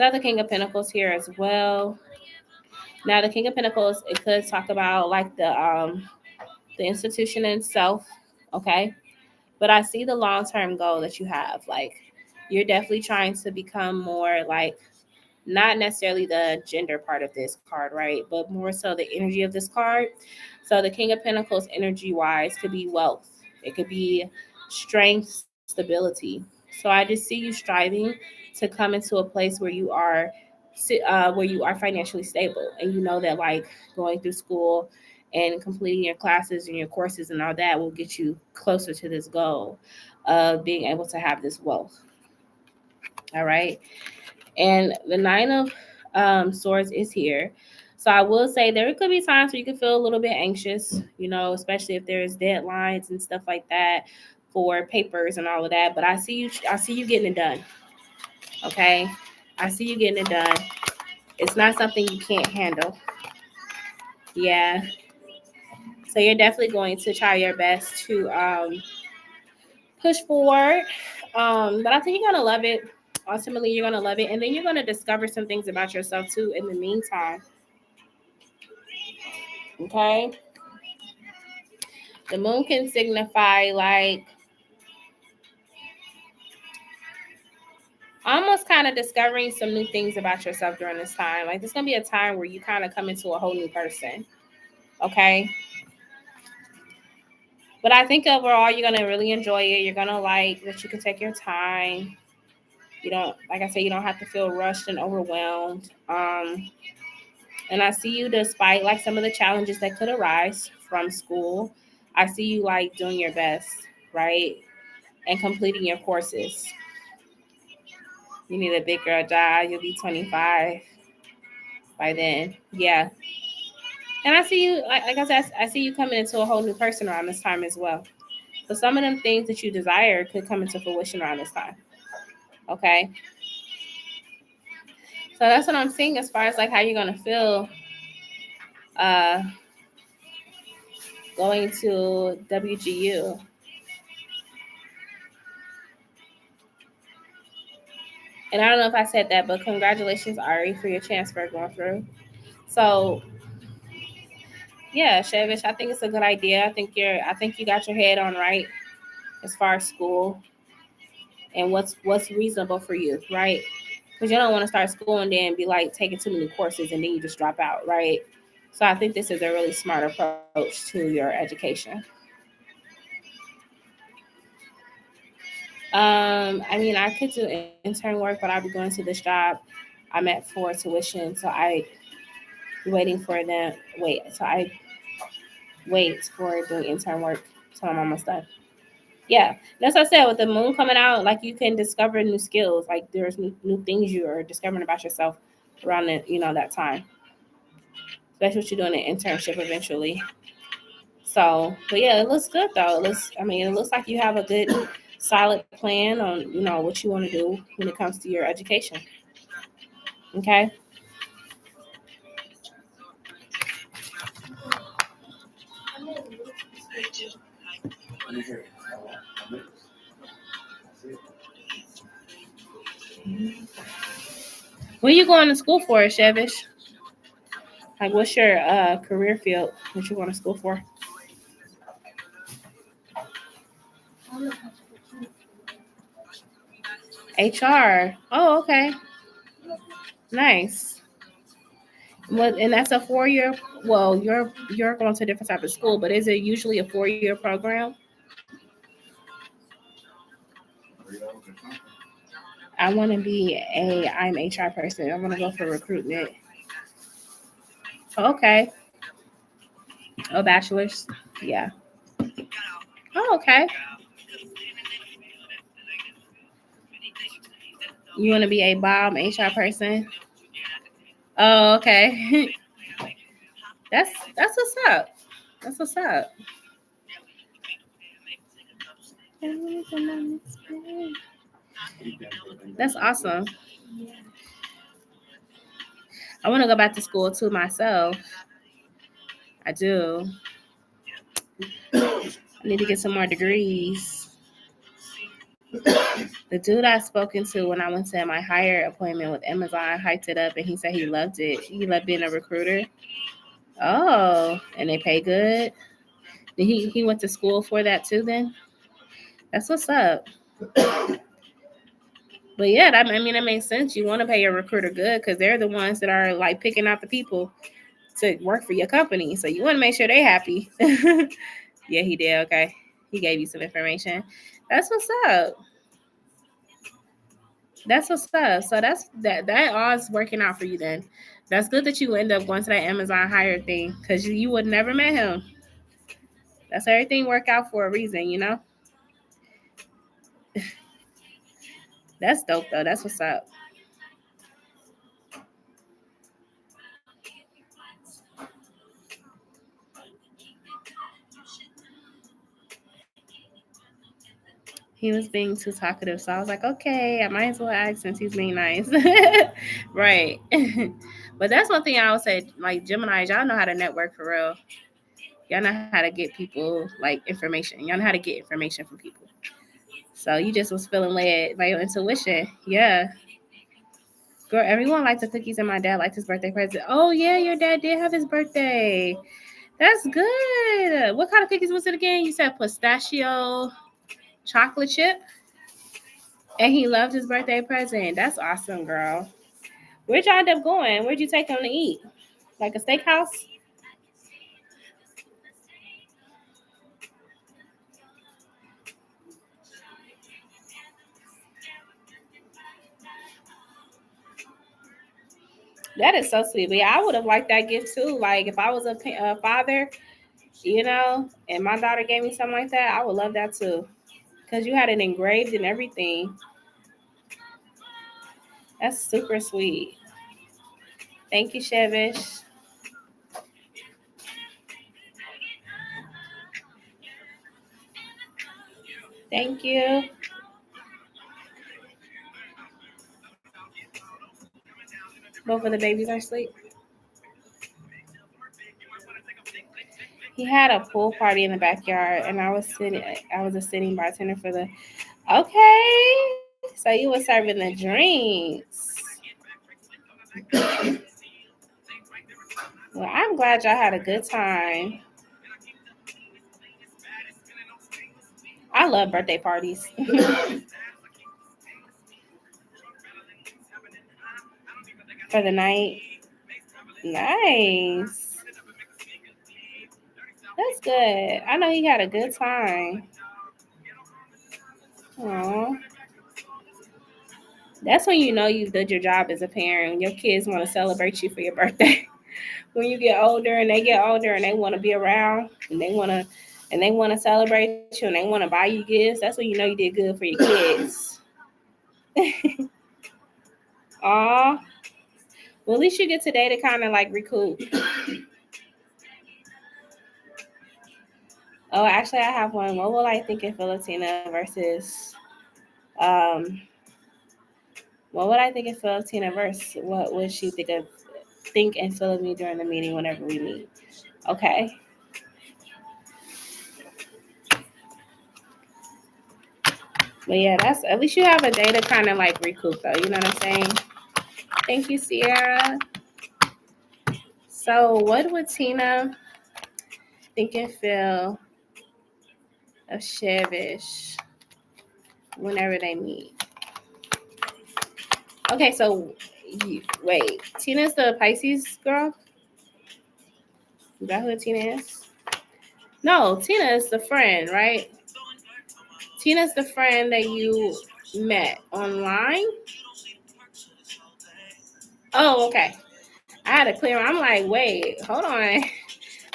have the King of Pentacles here as well. Now, the King of Pentacles, it could talk about like the institution itself, okay? But I see the long-term goal that you have. Like, you're definitely trying to become more like, not necessarily the gender part of this card, right? But more so the energy of this card. So the King of Pentacles, energy-wise, could be wealth. It could be strength, stability. So I just see you striving to come into a place where you are financially stable, and you know that like going through school and completing your classes and your courses and all that will get you closer to this goal of being able to have this wealth. All right. And the Nine of Swords is here. So I will say there could be times where you can feel a little bit anxious, especially if there's deadlines and stuff like that for papers and all of that. But I see you getting it done. Okay. I see you getting it done. It's not something you can't handle. Yeah. So you're definitely going to try your best to push forward. But I think you're going to love it. Ultimately, you're going to love it. And then you're going to discover some things about yourself, too, in the meantime. Okay? The moon can signify, like, almost kind of discovering some new things about yourself during this time. Like, there's going to be a time where you kind of come into a whole new person. Okay? But I think overall, you're going to really enjoy it. You're going to like that you can take your time. You don't, like I said, you don't have to feel rushed and overwhelmed. And I see you, despite like some of the challenges that could arise from school, I see you like doing your best, right? And completing your courses. You need a big girl job. You'll be 25 by then. Yeah. And I see you, like I said, I see you coming into a whole new person around this time as well. So some of them things that you desire could come into fruition around this time. Okay. So that's what I'm seeing as far as like how you're going to feel going to WGU. And I don't know if I said that, but congratulations, Ari, for your transfer going through. So yeah, Shevish, I think it's a good idea. I think you got your head on right as far as school and what's reasonable for you, right? Because you don't want to start school and then be like taking too many courses and then you just drop out, right? So I think this is a really smart approach to your education. I mean, I could do intern work, but I'll be going to this job I'm at for tuition, so I waiting for them. So I wait for doing intern work till I'm almost done. Yeah, that's what I said. With the moon coming out, like you can discover new skills. Like there's new things you are discovering about yourself around that time. That's what you're doing an internship eventually. So, but yeah, it looks good though. It looks like you have a good, solid plan on what you want to do when it comes to your education. Okay. What are you going to school for, Shevish? Like, what's your career field? What you going to school for? HR. Oh, okay. Nice. What? And that's a 4-year. Well, you're going to a different type of school, but is it usually a 4-year program? I want to be I'm HR person. I want to go for recruitment. Okay. Oh, bachelor's. Yeah. Oh, okay. You want to be a bomb HR person? Oh, okay. That's what's up. That's what's up. That's awesome. I want to go back to school too myself. I do. I need to get some more degrees. The dude I've spoken to when I went to my hire appointment with Amazon hyped it up and he said he loved it. He loved being a recruiter. Oh, and they pay good. He went to school for that too then? That's what's up. But yeah, that makes sense. You want to pay your recruiter good because they're the ones that are like picking out the people to work for your company. So you want to make sure they're happy. Yeah, he did. Okay. He gave you some information. That's what's up. That's what's up. So that all's working out for you then. That's good that you end up going to that Amazon hire thing because you would never met him. That's everything work out for a reason. That's dope though. That's what's up. He was being too talkative, so I was like, okay, I might as well ask since he's being nice. Right. But that's one thing I would say, like Gemini, y'all know how to network for real. Y'all know how to get people like information. Y'all know how to get information from people. So you just was feeling led by your intuition. Yeah. Girl, everyone liked the cookies and my dad liked his birthday present. Oh yeah, your dad did have his birthday. That's good. What kind of cookies was it again? You said pistachio chocolate chip? And he loved his birthday present. That's awesome, girl. Where'd y'all end up going? Where'd you take him to eat? Like a steakhouse? That is so sweet. But yeah, I would have liked that gift too. Like if I was a father, and my daughter gave me something like that, I would love that too. Because you had it engraved and everything. That's super sweet. Thank you, Shevish. Thank you. Both of the babies are asleep. He had a pool party in the backyard, and I was a sitting bartender for the. Okay, so you were serving the drinks. Well, I'm glad y'all had a good time. I love birthday parties. For the night. Nice. That's good. I know he had a good time. Aww. That's when you know you've done your job as a parent. When your kids want to celebrate you for your birthday. When you get older and they get older and they want to be around and they want to celebrate you and they want to buy you gifts. That's when you know you did good for your kids. Aw. Well, at least you get today to kind of like recoup. Oh, actually, I have one. What will I think of Philippina versus what would I think of Philippina versus what would she think and feel of me during the meeting whenever we meet? Okay. But yeah, that's at least you have a day to kind of like recoup though. You know what I'm saying? Thank you, Sierra. So, what would Tina think and feel of Shevish whenever they meet? Okay, so wait, Tina's the Pisces girl? Is that who Tina is? No, Tina is the friend, right? Tina's the friend that you met online? Oh, okay. I had to clear. I'm like, wait, hold on.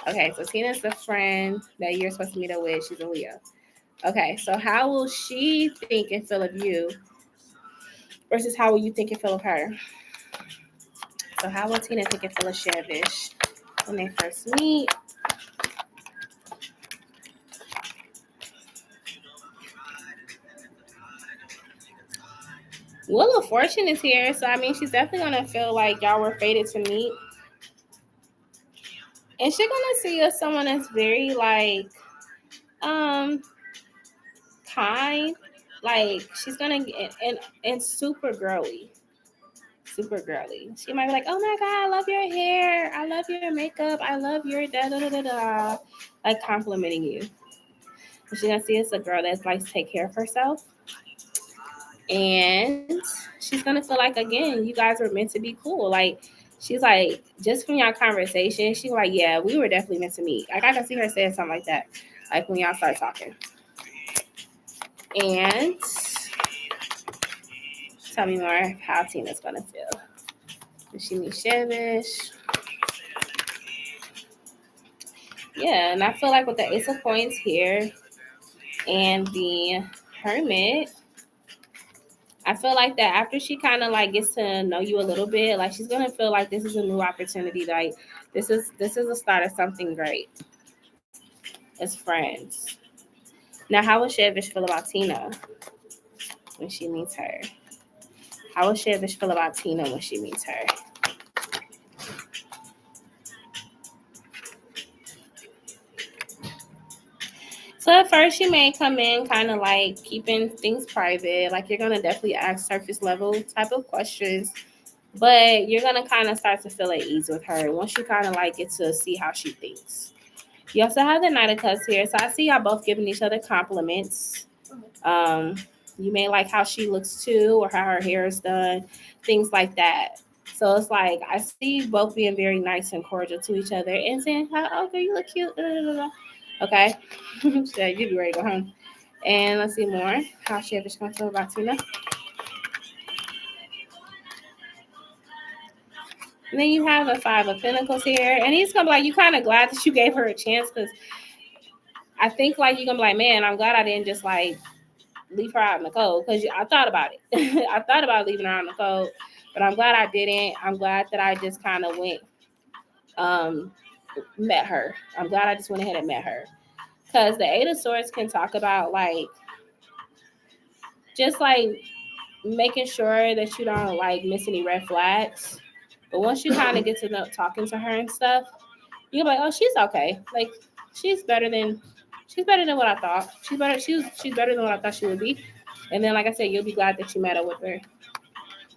Okay, so Tina's the friend that you're supposed to meet up with. She's a Leo. Okay, so how will she think and feel of you versus how will you think and feel of her? So how will Tina think and feel of Shevish when they first meet? Wheel of Fortune is here, so I mean, she's definitely gonna feel like y'all were fated to meet, and she's gonna see you as someone that's very like, kind. Like she's gonna get and super girly. Super girly. She might be like, "Oh my god, I love your hair. I love your makeup. I love your da da da da da," like complimenting you. She's gonna see as a girl that's like to take care of herself, and she's gonna feel like again, you guys were meant to be cool. Like she's like, just from your conversation, she's like, "Yeah, we were definitely meant to meet." Like I can see her saying something like that, like when y'all start talking. And tell me more how Tina's gonna feel. Does she meet Shevish? Yeah, and I feel like with the Ace of Coins here and the Hermit, I feel like that after she kind of like gets to know you a little bit, like she's gonna feel like this is a new opportunity. Like this is the start of something great as friends. Now, how will Shevish feel about Tina when she meets her? How will Shevish feel about Tina when she meets her? So at first you may come in kind of like keeping things private, like you're gonna definitely ask surface level type of questions, but you're gonna kind of start to feel at ease with her once you kind of like get to see how she thinks. You also have the Knight of Cups here, so I see y'all both giving each other compliments. Um, you may like how she looks too, or how her hair is done, things like that. So it's like I see you both being very nice and cordial to each other and saying, "Oh, okay, you look cute." Okay, so you be ready to go home. And let's see more. How Shevish gonna feel about Tina? And then you have a Five of Pentacles here, and he's gonna be like, you kind of glad that you gave her a chance because I think like you're gonna be like, man, I'm glad I didn't just like leave her out in the cold because I thought about it. I thought about leaving her out in the cold, but I'm glad I didn't. I'm glad that I just kind of went, met her. I'm glad I just went ahead and met her because the Eight of Swords can talk about like just like making sure that you don't like miss any red flags. But once you kind of get to know talking to her and stuff, you're like, oh, she's okay. Like she's better than what I thought. She's better than what I thought she would be. And then, like I said, you'll be glad that you met up with her.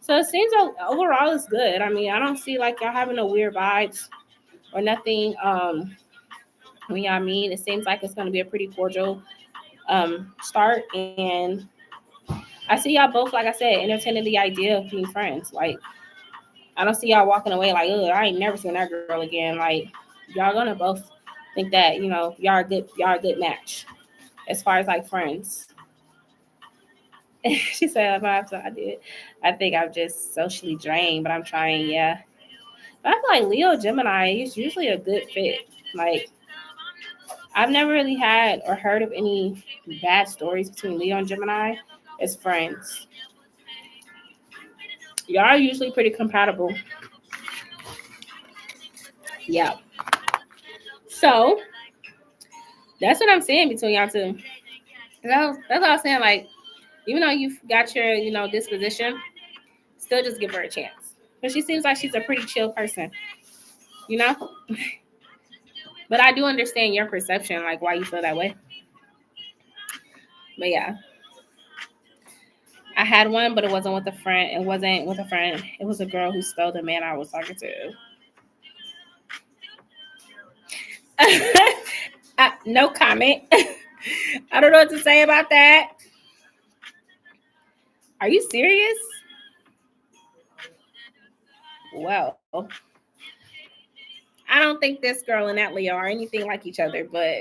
So it seems overall it's good. I mean, I don't see like y'all having no weird vibes or nothing. When y'all meet, it seems like it's going to be a pretty cordial start. And I see y'all both, like I said, entertaining the idea of being friends. Like, I don't see y'all walking away like, oh, I ain't never seen that girl again. Like, y'all gonna both think that, you know, y'all a good match as far as like friends. She said, I did. I think I'm just socially drained, but I'm trying, yeah. But I feel like Leo Gemini is usually a good fit. Like, I've never really had or heard of any bad stories between Leo and Gemini as friends. Y'all are usually pretty compatible. Yeah. So that's what I'm saying between y'all two. That's what I was saying. Like, even though you've got your, you know, disposition, still just give her a chance. But she seems like she's a pretty chill person, you know? But I do understand your perception, like why you feel that way. But yeah. I had one, but it wasn't with a friend. It wasn't with a friend. It was a girl who stole the man I was talking to. No comment. I don't know what to say about that. Are you serious? Well, I don't think this girl and that Leo are anything like each other, but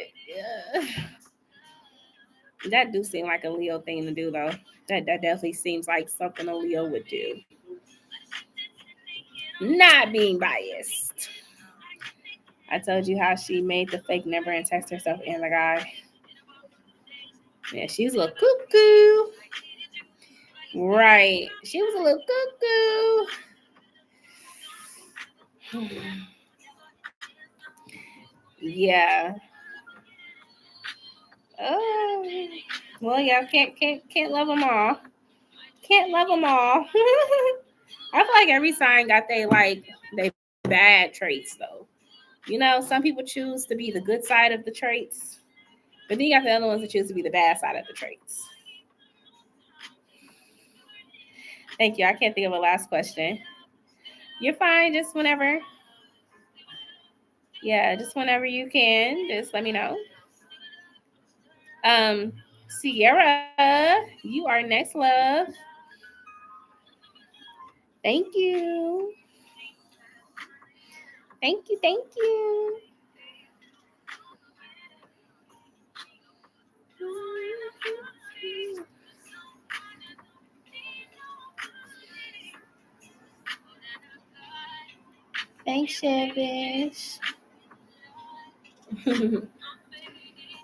that do seem like a Leo thing to do, though. That definitely seems like something a Leo would do. Not being biased. I told you how she made the fake number and text herself and the guy. Yeah, she's a little cuckoo. Right. She was a little cuckoo. Yeah. Oh. Well, yeah, can't love them all. Can't love them all. I feel like every sign got they bad traits though. You know, some people choose to be the good side of the traits, but then you got the other ones that choose to be the bad side of the traits. Thank you. I can't think of a last question. You're fine, just whenever. Yeah, just whenever you can. Just let me know. Sierra, you are next, love. Thank you. Thank you. Thank you. Thanks, Shevish.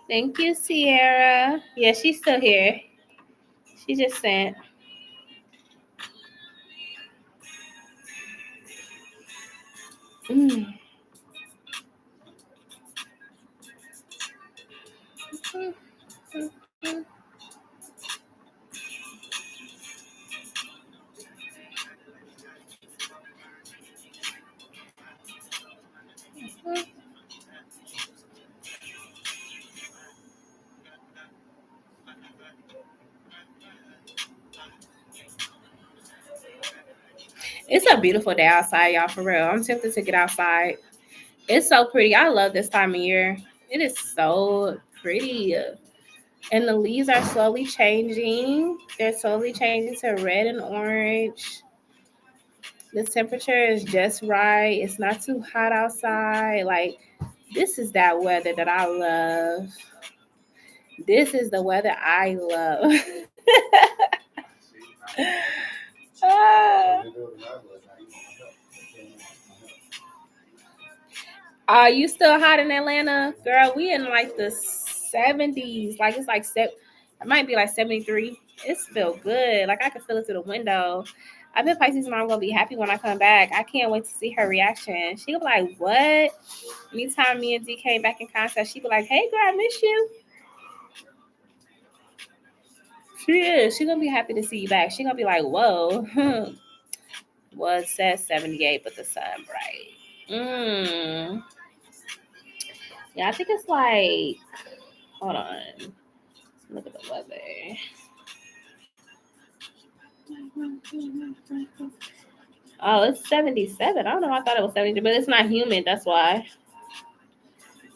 Thank you, Sierra. Yeah, she's still here. She just sent. It's a beautiful day outside, y'all, for real. I'm tempted to get outside. It's so pretty. I love this time of year. It is so pretty. And the leaves are slowly changing. They're slowly changing to red and orange. The temperature is just right. It's not too hot outside. Like, this is that weather that I love. This is the weather I love. Are you still hot in Atlanta? Girl, we in like the 70s. Like, it's like, it might be like 73. It's feel good. Like, I can feel it through the window. I bet Pisces mom gonna be happy when I come back. I can't wait to see her reaction. She gonna be like, what? Anytime me and D came back in contact, she be like, hey girl, I miss you. She is. She gonna be happy to see you back. She gonna be like, whoa. Well, it says 78, but the sun bright. Yeah, I think it's like, hold on. Look at the weather. Oh, it's 77. I don't know. I thought it was 70, but it's not humid. That's why.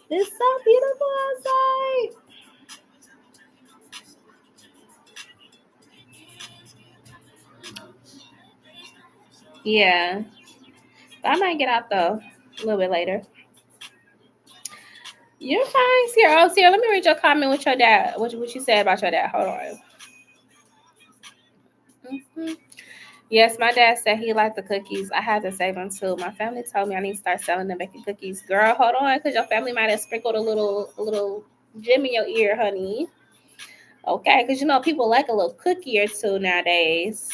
It's so beautiful outside. Yeah. I might get out though a little bit later. You're fine, Sierra. Oh, Sierra, let me read your comment with your dad. What you said about your dad. Hold on. Mhm. Yes, my dad said he liked the cookies. I had to save them too. My family told me I need to start selling them baking cookies. Girl, hold on, because your family might have sprinkled a little gem in your ear, honey. Okay, because you know people like a little cookie or two nowadays.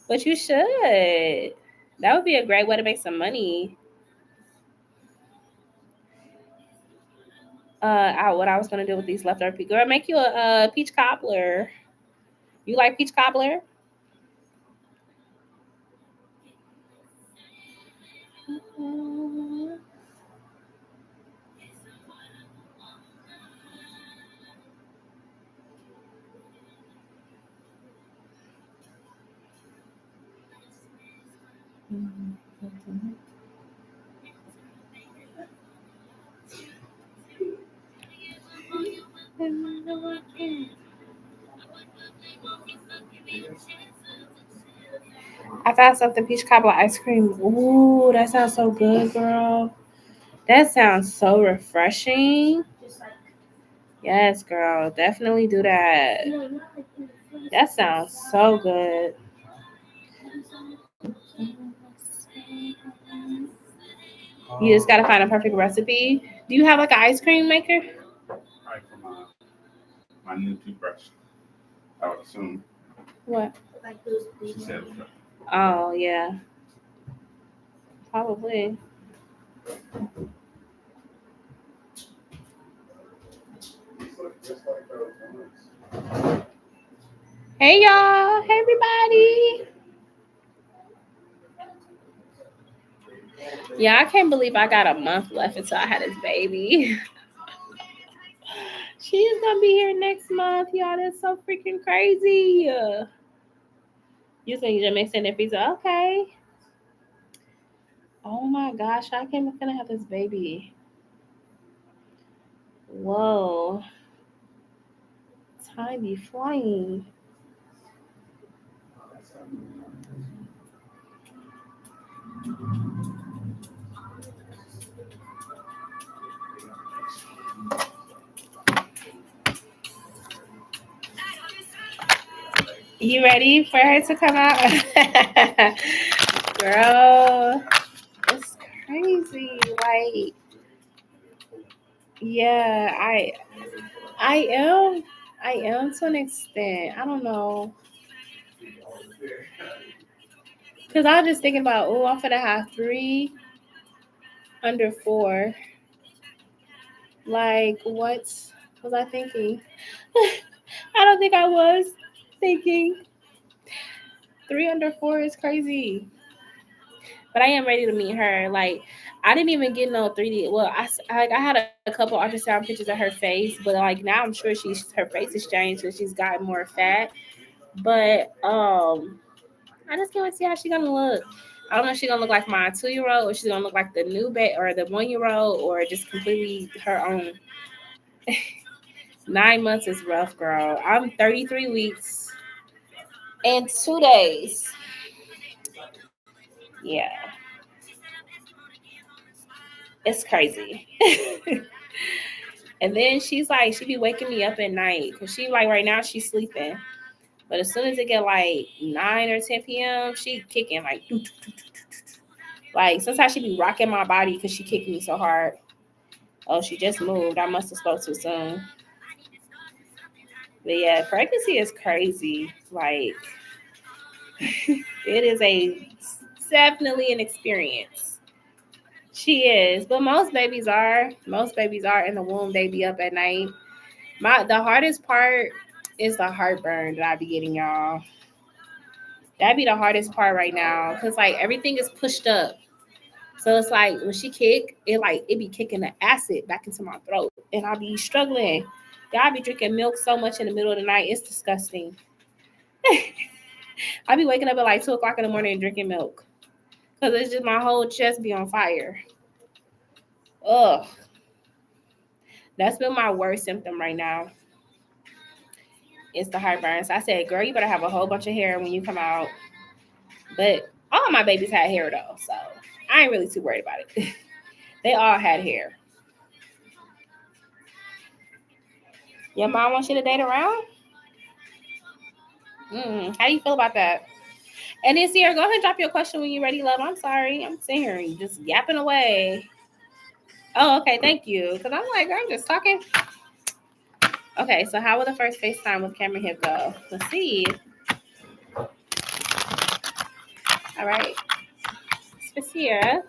But you should. That would be a great way to make some money. What I was gonna do with these leftover peach. Girl, make you a peach cobbler. You like peach cobbler? I found something peach cobbler ice cream. Ooh, that sounds so good, girl. That sounds so refreshing. Just like, Yes, girl, definitely do that. no, not like in the front. That sounds so good. You just gotta find a perfect recipe. Do you have like an ice cream maker? Right for my new toothbrush. I would assume. What? Like those She big said. ones. Oh yeah, probably. Hey y'all, hey everybody. Yeah, I can't believe I got a month left until I had this baby. She's gonna be here next month, y'all. That's so freaking crazy. You think you're mixing the pizza? Okay. Oh my gosh, I can't believe I'm gonna have this baby. Whoa. Time be flying. You ready for her to come out? Girl, it's crazy. Like, yeah, I am to an extent. I don't know. Cause I was just thinking about, oh, I'm gonna have 3 under 4. Like, what was I thinking? I don't think I was thinking 3 under 4 is crazy. But I am ready to meet her. Like, I didn't even get no 3D. Well, I had a couple ultrasound pictures of her face, but like now I'm sure her face has changed because she's gotten more fat. But I just can't wait to see how she's gonna look. I don't know if she's gonna look like my 2-year-old or she's gonna look like the new baby or the 1-year-old or just completely her own. 9 months is rough, girl. I'm 33 weeks and 2 days. Yeah. It's crazy. And then she's like, she be waking me up at night because she like right now she's sleeping. But as soon as it get like 9 or 10 p.m., she kicking like, like sometimes she be rocking my body because she kicked me so hard. Oh, she just moved. I must have spoke too soon. But yeah, pregnancy is crazy. Like it is definitely an experience. She is, but most babies are. Most babies are in the womb. They be up at night. The hardest part is the heartburn that I be getting, y'all. That'd be the hardest part right now, cause like everything is pushed up. So it's like when she kick, it be kicking the acid back into my throat, and I'll be struggling. Y'all be drinking milk so much in the middle of the night, it's disgusting. I be waking up at like 2 o'clock in the morning and drinking milk because it's just my whole chest be on fire. Ugh, that's been my worst symptom right now. It's the heartburn. So I said, girl, you better have a whole bunch of hair when you come out. But all my babies had hair though, so I ain't really too worried about it. They all had hair. Your mom wants you to date around? How do you feel about that? And then Sierra, go ahead and drop your question when you're ready, love. I'm sorry. I'm sitting here just yapping away. Oh, okay. Thank you. Because I'm like, girl, I'm just talking. Okay, so how will the first FaceTime with Cameron Hip go? Let's see. All right. For Sierra,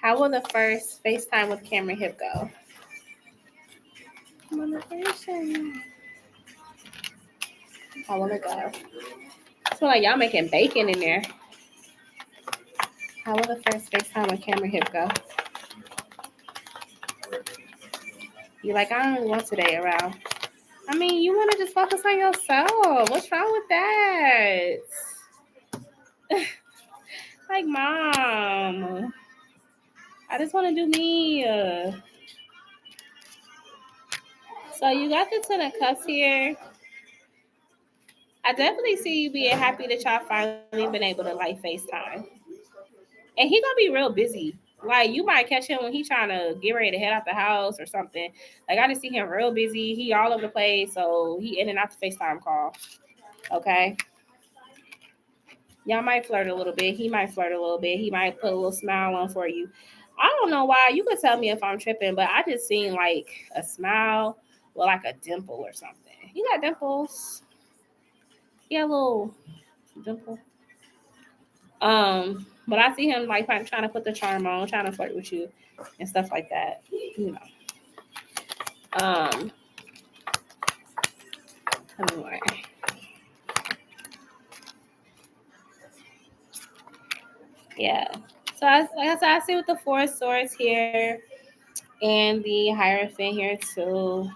how will the first FaceTime with Cameron Hip go? Come on, the version. How will it go? I feel like y'all making bacon in there. How will the first FaceTime with Cameron Hip go? You're like, I don't want today around. I mean, you want to just focus on yourself. What's wrong with that? Like, mom, I just want to do me. So you got the 10 of cups here. I definitely see you being happy that y'all finally been able to like FaceTime. And he gonna be real busy. Like you might catch him when he trying to get ready to head out the house or something. Like I just see him real busy. He all over the place, so he in and out the FaceTime call. Okay. Y'all might flirt a little bit. He might flirt a little bit. He might put a little smile on for you. I don't know why. You could tell me if I'm tripping, but I just seen like a smile with like a dimple or something. He got dimples. He got a little dimple. But I see him like trying to put the charm on, trying to flirt with you and stuff like that. You know. Anyway. Yeah. So I see with the 4 of Swords here and the Hierophant here too.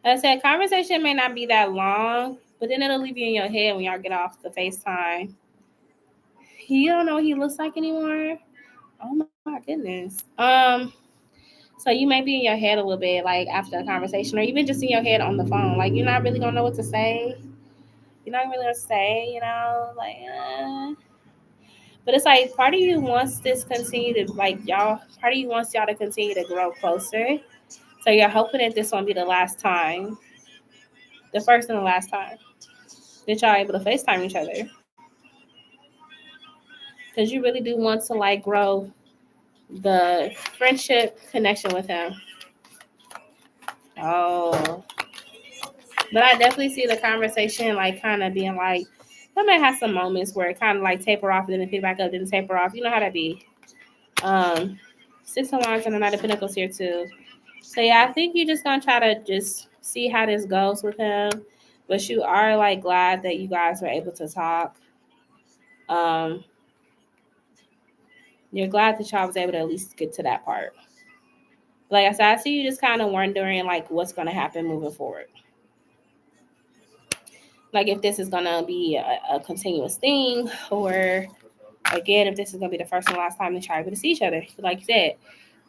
Like I said, conversation may not be that long, but then it'll leave you in your head when y'all get off the FaceTime. You don't know what he looks like anymore. Oh my goodness. So you may be in your head a little bit, like after a conversation, or even just in your head on the phone. Like you're not really gonna know what to say. You're not really gonna say, like. But it's like part of you wants this continue to like y'all. Part of you wants y'all to continue to grow closer. So you're hoping that this won't be the last time, the first and the last time that y'all are able to FaceTime each other. Because you really do want to like grow the friendship connection with him. Oh. But I definitely see the conversation like kind of being like, I may have some moments where it kind of like taper off and then it pick back up, then taper off. You know how that be. 6 of Wands and the Knight of Pentacles here too. So yeah, I think you're just gonna try to just see how this goes with him. But you are like glad that you guys were able to talk. You're glad that y'all was able to at least get to that part. Like I said, I see you just kind of wondering like what's gonna happen moving forward. Like if this is gonna be a continuous thing, or again, if this is gonna be the first and last time that y'all are able to see each other. Like you said,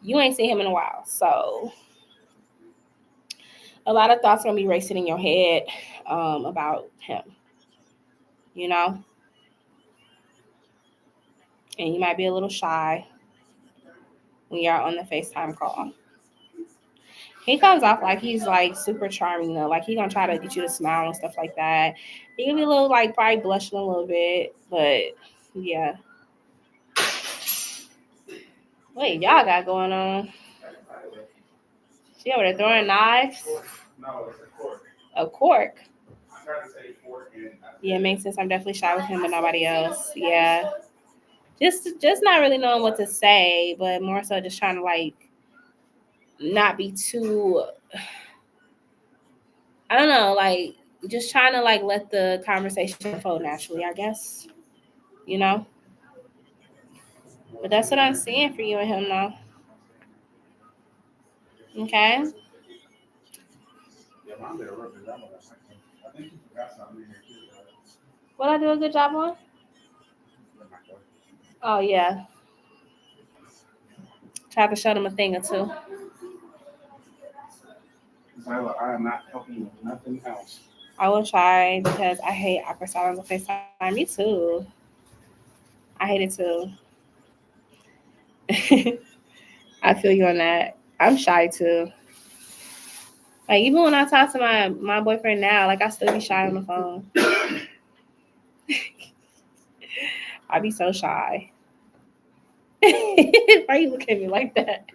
you ain't seen him in a while, so a lot of thoughts gonna be racing in your head about him. And you might be a little shy when you're on the FaceTime call. He comes off like he's like super charming though. Like he gonna try to get you to smile and stuff like that. He can be a little like probably blushing a little bit, but yeah. Wait, y'all got going on? She over there throwing knives? No, it's a cork. A cork? I tried to say fork and Yeah, it makes sense. I'm definitely shy with him, but nobody else. Yeah. Just not really knowing what to say, but more so just trying to like not be too, I don't know, like just trying to like let the conversation flow naturally, I guess. But that's what I'm seeing for you and him now. Okay? Yeah, mom did a real good job on that. I think you forgot something in here too. What I do a good job on? Oh, yeah. Try to show them a thing or two. Zyla, I am not helping you with nothing else. I will try because I hate awkward silence on FaceTime. Me too. I hate it too. I feel you on that. I'm shy too. Like even when I talk to my boyfriend now, like I still be shy on the phone. I be so shy. Why you look at me like that?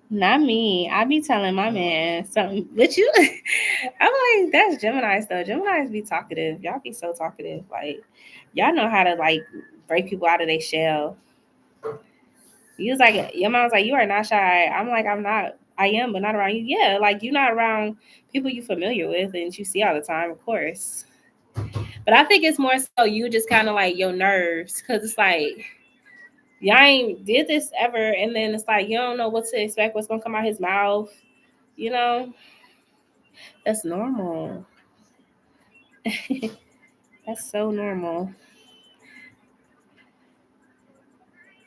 Not me. I be telling my man something, but you, I'm like, that's Gemini stuff. Geminis be talkative. Y'all be so talkative. Like, y'all know how to like break people out of their shell. You was like, your mom was like, you are not shy. I'm like, I'm not. I am, but not around you. Yeah, like you're not around people you familiar with and you see all the time, of course. But I think it's more so you just kind of like your nerves, because it's like y'all ain't did this ever, and then it's like you don't know what to expect, what's gonna come out his mouth. You know, that's normal. That's so normal.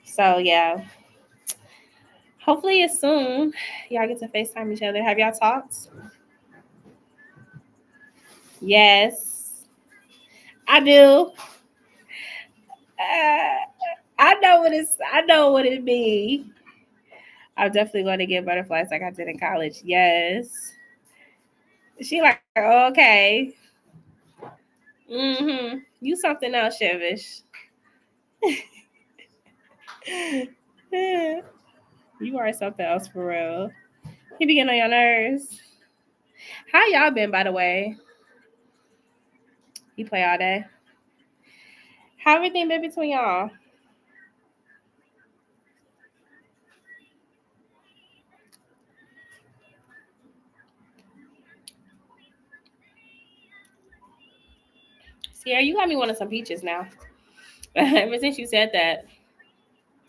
So yeah, hopefully it's soon. Y'all get to FaceTime each other. Have y'all talked? Yes, I do. I know what it's. I know what it means. I'm definitely going to get butterflies like I did in college. Yes. She like, oh, okay. You something else, Chevish. You are something else for real. He be getting on your nerves. How y'all been, by the way? You play all day. How everything been between y'all? Sierra, you got me wanting some peaches now. Ever since you said that.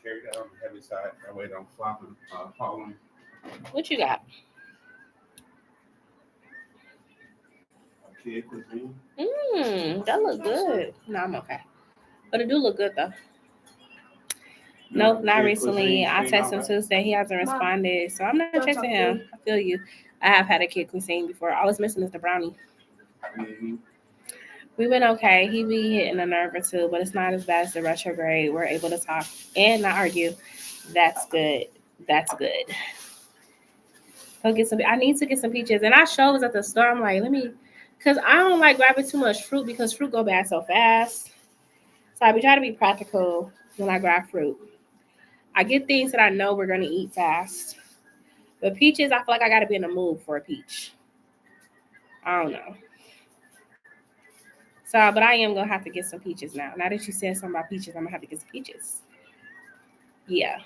Carry that on the heavy side. That way don't flop and falling. What you got? Kid cuisine. That look good. No, I'm okay. But it do look good though. Nope, not recently. I texted him Tuesday. He hasn't responded. So I'm not texting him. I feel you. I have had a kid cuisine before. All I was missing is the brownie. Mm-hmm. We've been okay. He be hitting a nerve or two, but it's not as bad as the retrograde. We're able to talk and not argue. That's good. That's good. Go get some. I need to get some peaches. And I was at the store. I'm like, let me, because I don't like grabbing too much fruit because fruit go bad so fast. So I be trying to be practical when I grab fruit. I get things that I know we're going to eat fast. But peaches, I feel like I got to be in the mood for a peach. I don't know. So, but I am going to have to get some peaches now. Now that you said something about peaches, I'm going to have to get some peaches. Yeah.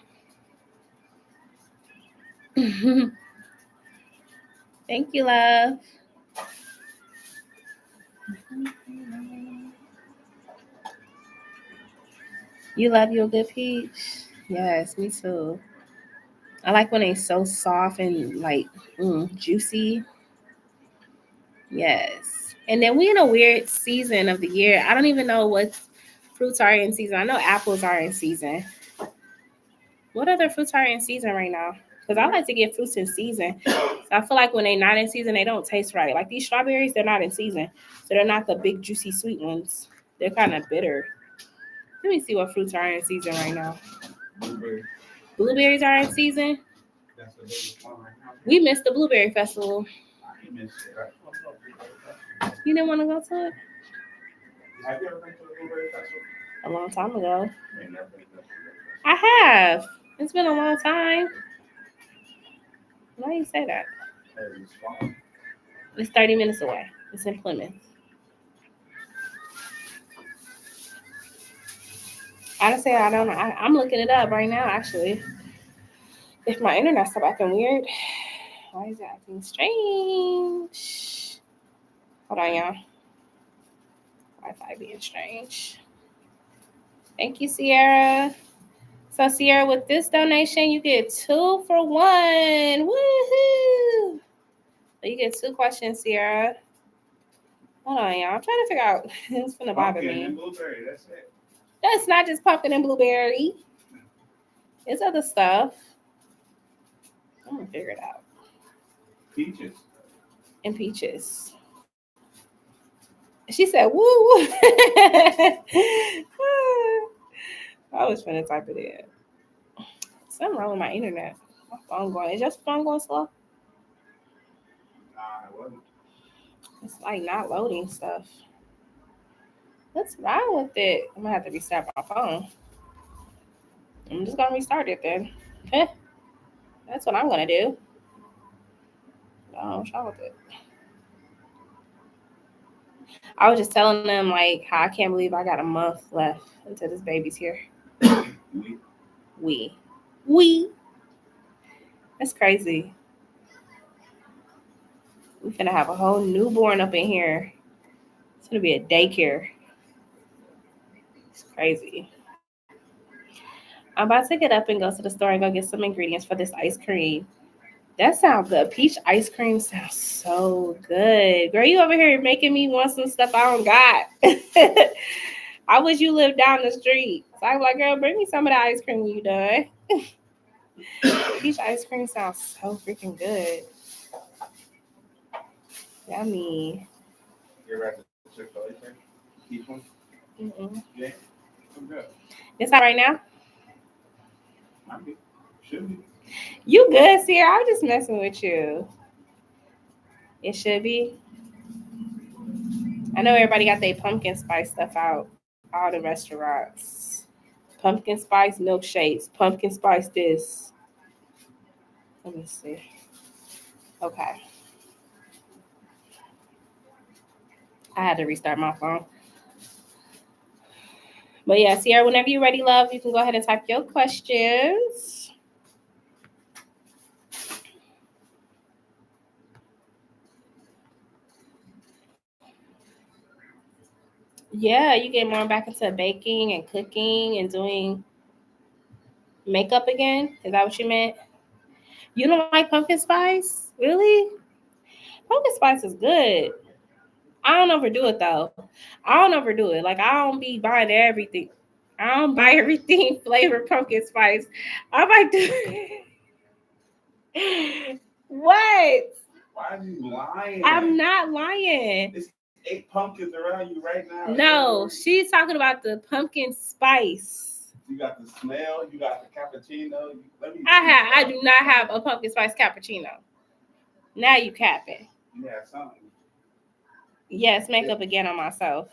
Thank you, love. You love your good peach? Yes, me too. I like when they're so soft and like juicy. Yes. And then we in a weird season of the year. I don't even know what fruits are in season. I know apples are in season. What other fruits are in season right now? Because I like to get fruits in season. So I feel like when they're not in season, they don't taste right. Like these strawberries, they're not in season. So they're not the big, juicy, sweet ones. They're kind of bitter. Let me see what fruits are in season right now. Blueberry. Blueberries are in season. That's the biggest one right now. We missed the blueberry festival. I missed it. You didn't want to go to it? Have you ever been to the Blueberry Festival? A long time ago. I ain't never been to the Blueberry Festival. I have. It's been a long time. Why do you say that? It's fun. It's 30 minutes away. It's in Plymouth. Honestly, I don't know. I'm looking it up right now, actually. If my internet's still acting weird. Why is it acting strange? Hold on, y'all. Wi-Fi being strange. Thank you, Sierra. So, Sierra, with this donation, you get 2 for 1. Woohoo! So you get 2 questions, Sierra. Hold on, y'all. I'm trying to figure out who's gonna bother Pumpkin me. and blueberry, that's it. That's not just pumpkin and blueberry. It's other stuff. I'm gonna figure it out. Peaches. And peaches. She said, woo. I was trying to type it in. Something wrong with my internet. My phone going. Is your phone going slow? Nah, it wasn't. It's like not loading stuff. What's wrong with it? I'm gonna have to restart my phone. I'm just gonna restart it then. That's what I'm gonna do. What's wrong with it? I was just telling them like how I can't believe I got a month left until this baby's here. We. That's crazy. We finna have a whole newborn up in here. It's gonna be a daycare. It's crazy. I'm about to get up and go to the store and go get some ingredients for this ice cream. That sounds good. Peach ice cream sounds so good. Girl, you over here making me want some stuff I don't got. I wish you lived down the street. So I'm like, girl, bring me some of the ice cream when you done. Peach ice cream sounds so freaking good. Yummy. You're at the Chick-fil-A thing? Peach one? Mm-mm. Yeah. I'm good. It's hot right now? Might be. Should be. You good, Sierra? I'm just messing with you. It should be. I know everybody got their pumpkin spice stuff out. All the restaurants. Pumpkin spice milkshakes. Pumpkin spice this. Let me see. Okay. I had to restart my phone. But yeah, Sierra, whenever you're ready, love, you can go ahead and type your questions. Yeah, you get more back into baking and cooking and doing makeup again. Is that what you meant? You don't like pumpkin spice? Really? Pumpkin spice is good. I don't overdo it though. I don't overdo it. Like I don't be buying everything. I don't buy everything flavored pumpkin spice. I might do what? Why are you lying? I'm not lying. There's 8 pumpkins around you right now. No, she's talking about the pumpkin spice. You got the smell. You got the cappuccino. I do not have a pumpkin spice cappuccino. Now you capping. Yeah, something. Yes, makeup again on myself.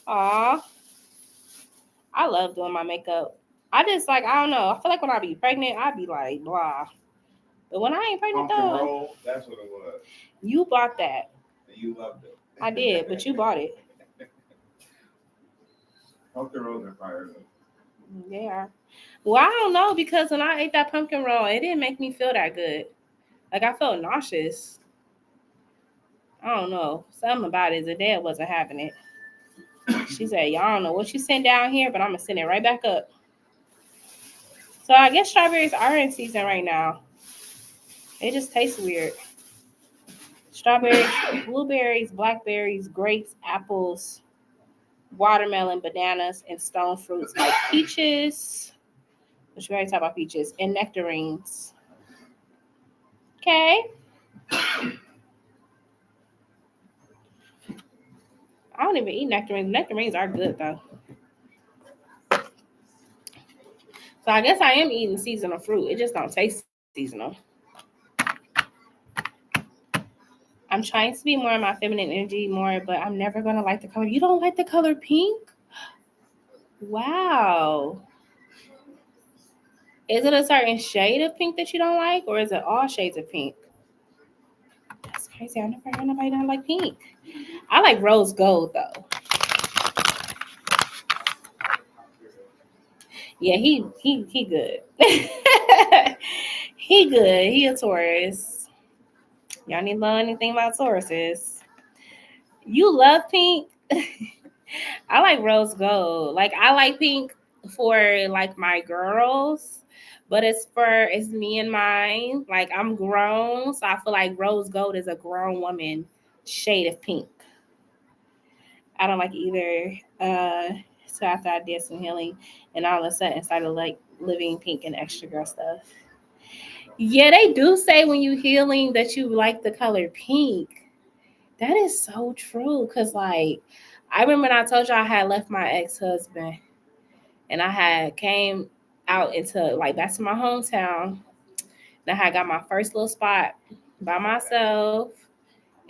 Aw. I love doing my makeup. I just like, I don't know. I feel like when I be pregnant, I be like, blah. But when I ain't pregnant Pumpkin though, roll, that's what it was. you bought that. And you loved it. I did, but you bought it. Pumpkin rolls are fire though. Yeah. Well, I don't know because when I ate that pumpkin roll, it didn't make me feel that good. Like I felt nauseous. I don't know. Something about it. Zadea wasn't having it. She said, y'all don't know what you sent down here, but I'm going to send it right back up. So I guess strawberries are in season right now. They just taste weird. Strawberries, blueberries, blackberries, grapes, apples, watermelon, bananas, and stone fruits like peaches. Which we already talked about peaches. And nectarines. Okay. I don't even eat nectarines. Nectarines are good though. So I guess I am eating seasonal fruit. It just don't taste seasonal. I'm trying to be more in my feminine energy more, but I'm never gonna like the color. You don't like the color pink? Wow. Is it a certain shade of pink that you don't like, or is it all shades of pink? That's crazy. I never heard nobody not like pink. I like rose gold though. Yeah, he good. He good. He a Taurus. Y'all need to learn anything about Tauruses. You love pink. I like rose gold. Like I like pink for like my girls, but it's me and mine. Like I'm grown, so I feel like rose gold is a grown woman shade of pink. I don't like either. So after I did some healing, and all of a sudden started like living pink and extra girl stuff. Yeah, they do say when you healing that you like the color pink. That is so true. Cause like I remember when I told you I had left my ex-husband and I had came out into like that's my hometown. And I had got my first little spot by myself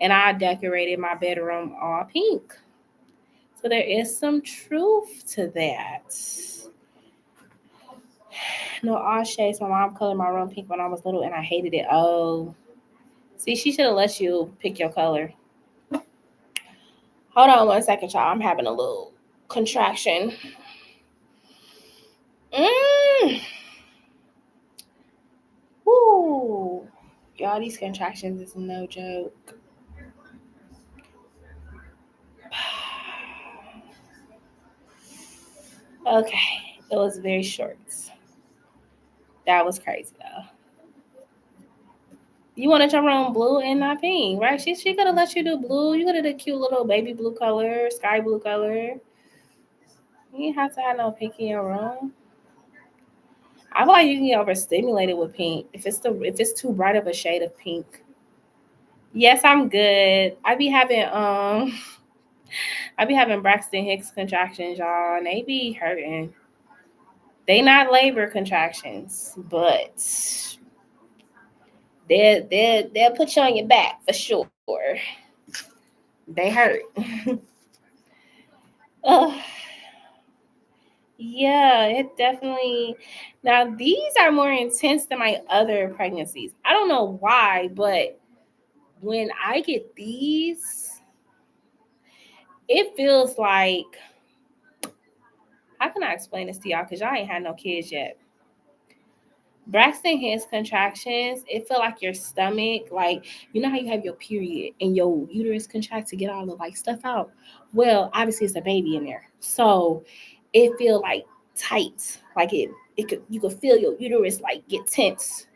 and I decorated my bedroom all pink. So there is some truth to that. No, all shades. My mom colored my room pink when I was little and I hated it. Oh. See, she should have let you pick your color. Hold on 1 second, y'all. I'm having a little contraction. Woo. Y'all, these contractions is no joke. Okay. It was very short. That was crazy, though. You wanted your room blue and not pink, right? She could have let you do blue. You could have did cute little baby blue color, sky blue color. You didn't have to have no pink in your room. I feel like you can get overstimulated with pink if it's too bright of a shade of pink. Yes, I'm good. I be having Braxton Hicks contractions, y'all, and they be hurting. They not labor contractions, but they'll put you on your back for sure. They hurt. Ugh. Yeah, it definitely. Now these are more intense than my other pregnancies. I don't know why, but when I get these, it feels like. How can I explain this to y'all? Because y'all ain't had no kids yet. Braxton Hicks contractions, it feel like your stomach, like you know how you have your period and your uterus contract to get all the like stuff out. Well, obviously it's a baby in there, so it feel like tight, like it could you could feel your uterus like get tense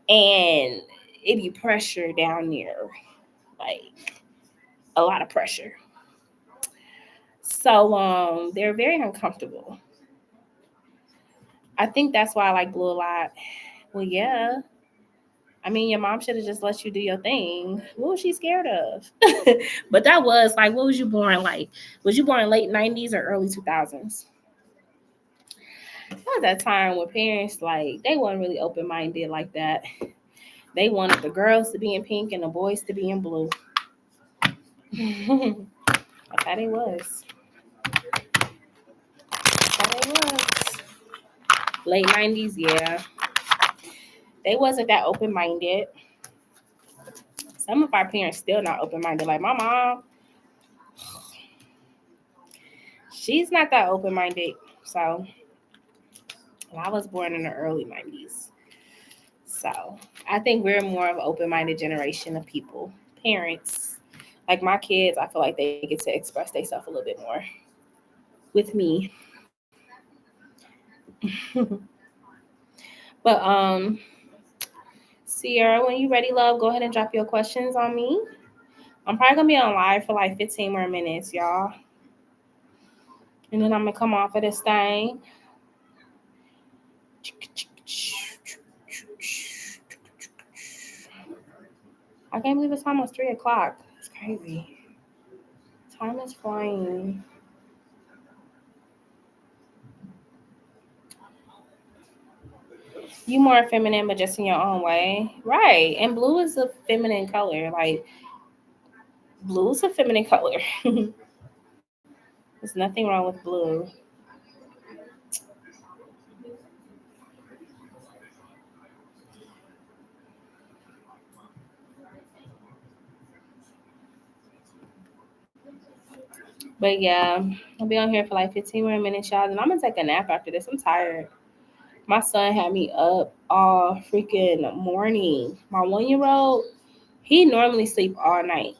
and it be pressure down there, like a lot of pressure. So they're very uncomfortable. I think that's why I like blue a lot. Well, yeah. I mean, your mom should have just let you do your thing. What was she scared of? But that was like, what was you born like? Was you born late 90s or early 2000s? That was that time when parents, like, they weren't really open minded like that. They wanted the girls to be in pink and the boys to be in blue. That's how they was. That's how they was. Late 90s, yeah. They wasn't that open minded. Some of our parents still not open minded. Like my mom, she's not that open minded. So I was born in the early 90s. So I think we're more of an open minded generation of people, parents. Like my kids, I feel like they get to express themselves a little bit more with me. But Sierra, when you ready, love, go ahead and drop your questions on me. I'm probably gonna be on live for like 15 more minutes, y'all. And then I'm gonna come off of this thing. I can't believe it's almost 3 o'clock. It's crazy. Time is flying. You more feminine, but just in your own way. Right. And blue is a feminine color. Like, blue is a feminine color. There's nothing wrong with blue. But yeah, I'll be on here for like 15 more minutes, y'all. And I'm gonna take a nap after this. I'm tired. My son had me up all freaking morning. My 1-year-old, he normally sleep all night,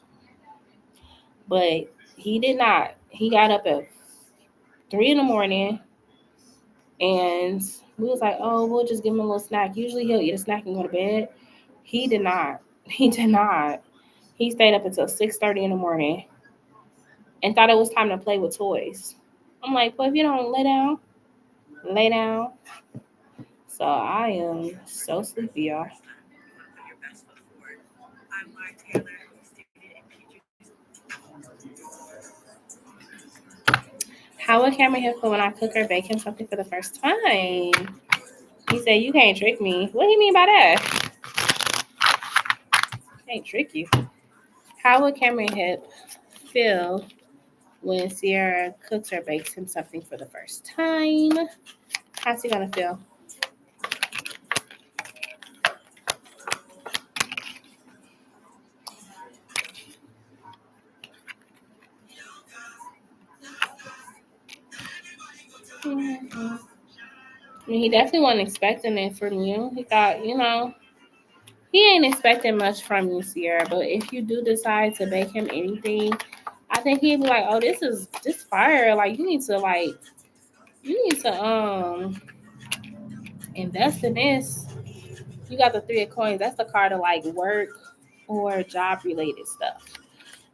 but he did not. He got up at 3 in the morning, and we was like, oh, we'll just give him a little snack. Usually he'll eat a snack and go to bed. He did not. He did not. He stayed up until 6:30 in the morning and thought it was time to play with toys. I'm like, well, if you don't lay down, lay down. So I am so sleepy, y'all. How would Cameron feel when I cook or bake him something for the first time? He said, you can't trick me. What do you mean by that? Can't trick you. How would Cameron feel when Sierra cooks or bakes him something for the first time? How's he gonna feel? I mean, he definitely wasn't expecting it from you. He thought, he ain't expecting much from you, Sierra. But if you do decide to bake him anything, I think he'd be like, oh, this is fire. Like, you need to invest in this. You got the 3 of coins. That's the card of like work or job related stuff.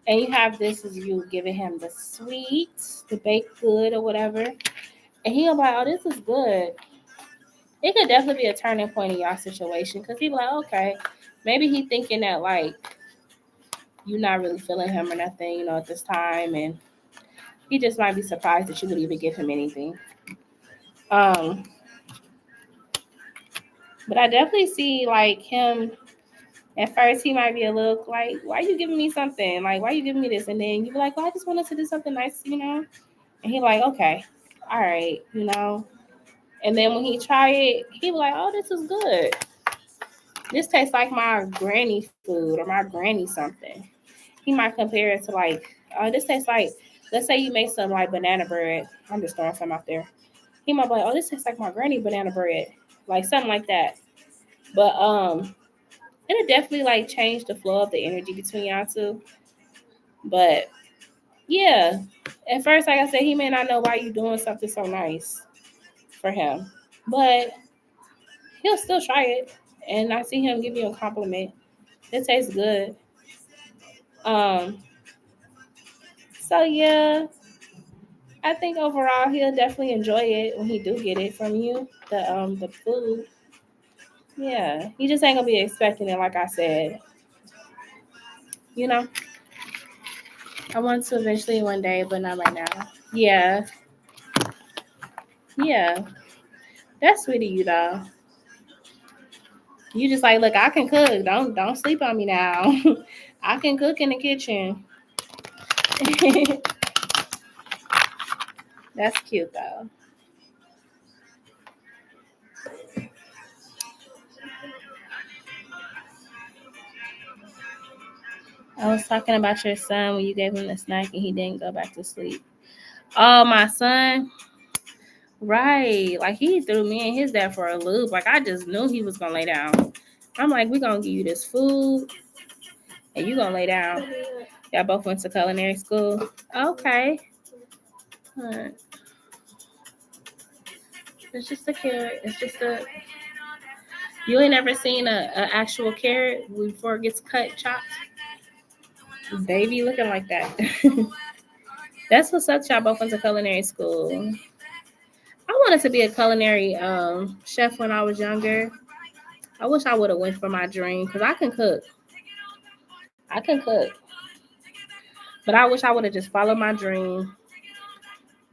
And you have this as you giving him the sweets, the baked good or whatever. And he'll be like, oh, this is good. It could definitely be a turning point in y'all situation because he'll be like, okay, maybe he thinking that like you're not really feeling him or nothing, at this time. And he just might be surprised that you would even give him anything. But I definitely see like him. At first, he might be a little like, why are you giving me something? Like, why are you giving me this? And then you be like, well, I just wanted to do something nice, And he like, okay, all right, And then when he try it, he be like, oh, this is good. This tastes like my granny food or my granny something. He might compare it to like, oh, this tastes like, let's say you make some like banana bread. I'm just throwing some out there. He might be like, oh, this tastes like my granny banana bread. Like something like that. But it'll definitely like change the flow of the energy between y'all two. But yeah, at first, like I said, he may not know why you're doing something so nice for him, but he'll still try it. And I see him give you a compliment. It tastes good. So yeah, I think overall he'll definitely enjoy it when he do get it from you. The food. Yeah, he just ain't gonna be expecting it, like I said. I want to eventually one day, but not right now. Yeah. Yeah. That's sweet of you though. You just like, look, I can cook. Don't sleep on me now. I can cook in the kitchen. That's cute though. I was talking about your son when you gave him the snack and he didn't go back to sleep. Oh, my son. Right. Like he threw me and his dad for a loop. Like I just knew he was gonna lay down. I'm like, we're gonna give you this food and you gonna lay down. Y'all both went to culinary school. Okay. Right. It's just a carrot. It's just a. You ain't never seen a actual carrot before it gets cut, chopped. Baby looking like that. That's what's up. Y'all both went to culinary school. I wanted to be a culinary chef when I was younger. I wish I would have went for my dream because I can cook. I can cook. But I wish I would have just followed my dream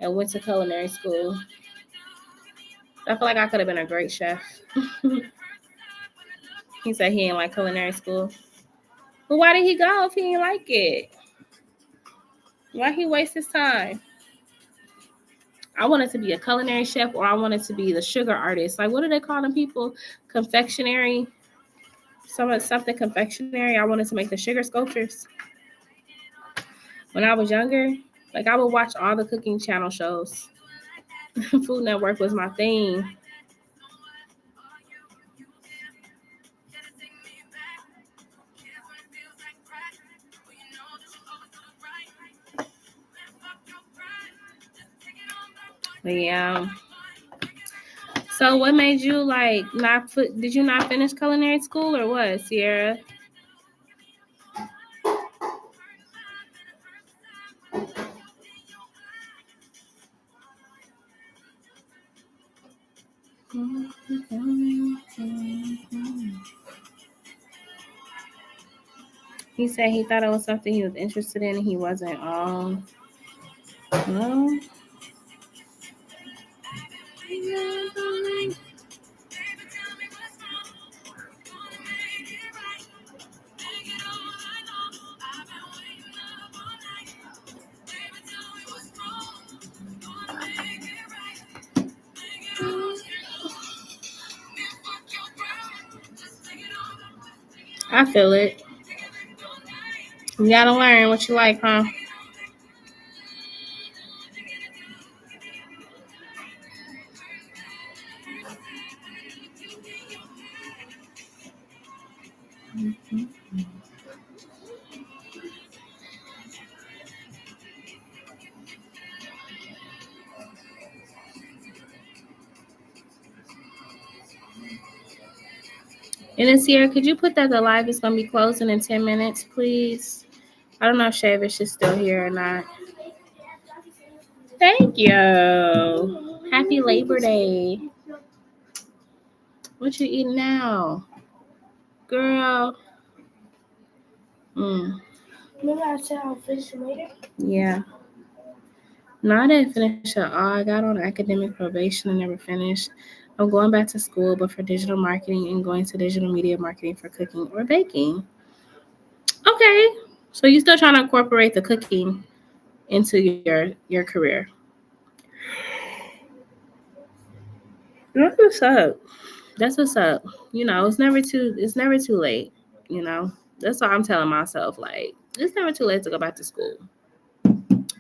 and went to culinary school. I feel like I could have been a great chef. He said he didn't like culinary school. But why did he go if he didn't like it? Why he waste his time? I wanted to be a culinary chef or I wanted to be the sugar artist. Like, what do they call them people? Confectionery. Something confectionery. I wanted to make the sugar sculptures when I was younger. Like I would watch all the cooking channel shows. Food Network was my thing. But yeah. So what made you like not put? Did you not finish culinary school or what, Sierra? He said he thought it was something he was interested in and he wasn't. No. I feel it. You gotta learn what you like, huh? And then Sierra, could you put that the live is gonna be closing in 10 minutes, please? I don't know if Shavish is still here or not. Thank you. Happy Labor Day. What you eating now? Girl. Remember I said I'll finish it later? Yeah. No, I didn't finish at all. I got on academic probation and never finished. I'm going back to school, but for digital marketing and going to digital media marketing for cooking or baking. Okay. So you're still trying to incorporate the cooking into your career. That's what's up. That's what's up. You know, it's never too late, you know. That's what I'm telling myself. Like, it's never too late to go back to school.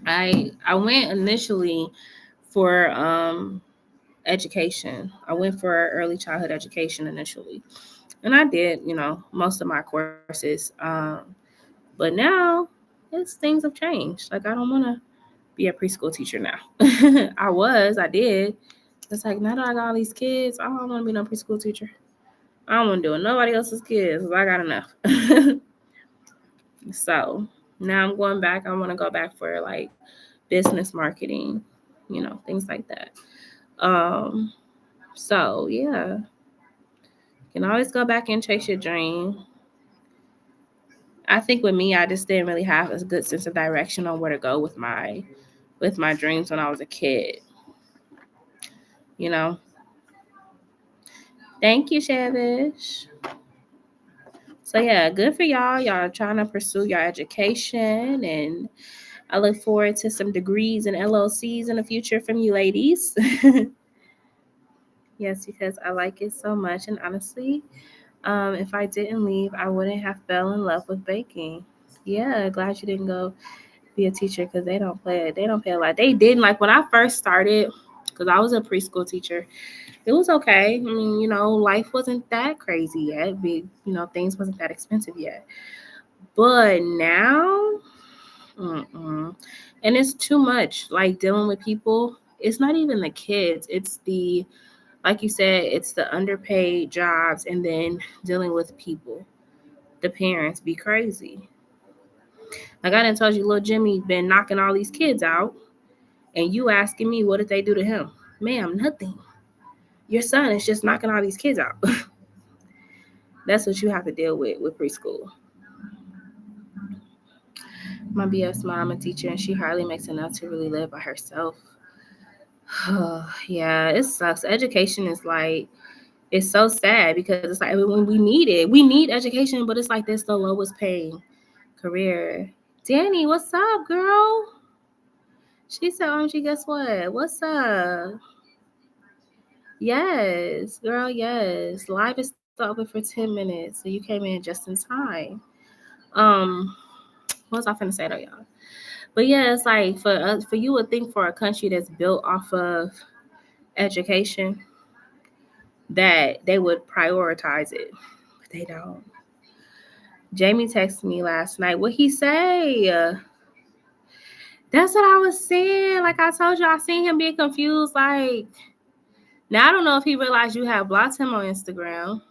I went initially for education. I went for early childhood education initially. And I did, you know, most of my courses. But now things have changed. Like I don't wanna be a preschool teacher now. I did. It's like now that I got all these kids, I don't want to be no preschool teacher. I don't want to do it nobody else's kids. I got enough. So now I'm going back. I want to go back for like business marketing, you know, things like that. So yeah, you can always go back and chase your dream. I think with me, I just didn't really have a good sense of direction on where to go with my dreams when I was a kid. You know. Thank you, Shavish. So yeah, good for y'all. Y'all trying to pursue your education, and I look forward to some degrees and LLCs in the future from you ladies. Yes, because I like it so much, and honestly, if I didn't leave, I wouldn't have fell in love with baking. Yeah, glad you didn't go be a teacher because they don't pay a lot. They didn't like when I first started because I was a preschool teacher. It was okay. I mean, you know, life wasn't that crazy yet. Things wasn't that expensive yet. But now, and it's too much. Like dealing with people. It's not even the kids. It's the, like you said, it's the underpaid jobs, and then dealing with people. The parents be crazy. Like I done told you, little Jimmy been knocking all these kids out, and you asking me what did they do to him, ma'am? Nothing. Your son is just knocking all these kids out. That's what you have to deal with preschool. My BS mom, a teacher, and she hardly makes enough to really live by herself. Yeah, it sucks. Education is like, it's so sad because it's like when we need education, but it's like this the lowest paying career. Danny, what's up, girl? She said, OMG, guess what? What's up? Yes, girl, yes. Live is still open for 10 minutes. So you came in just in time. What was I finna say though, y'all? But yeah, it's like for you would think for a country that's built off of education that they would prioritize it, but they don't. Jamie texted me last night. What he say? That's what I was saying. Like I told you, I seen him being confused. Like now, I don't know if he realized you have blocked him on Instagram,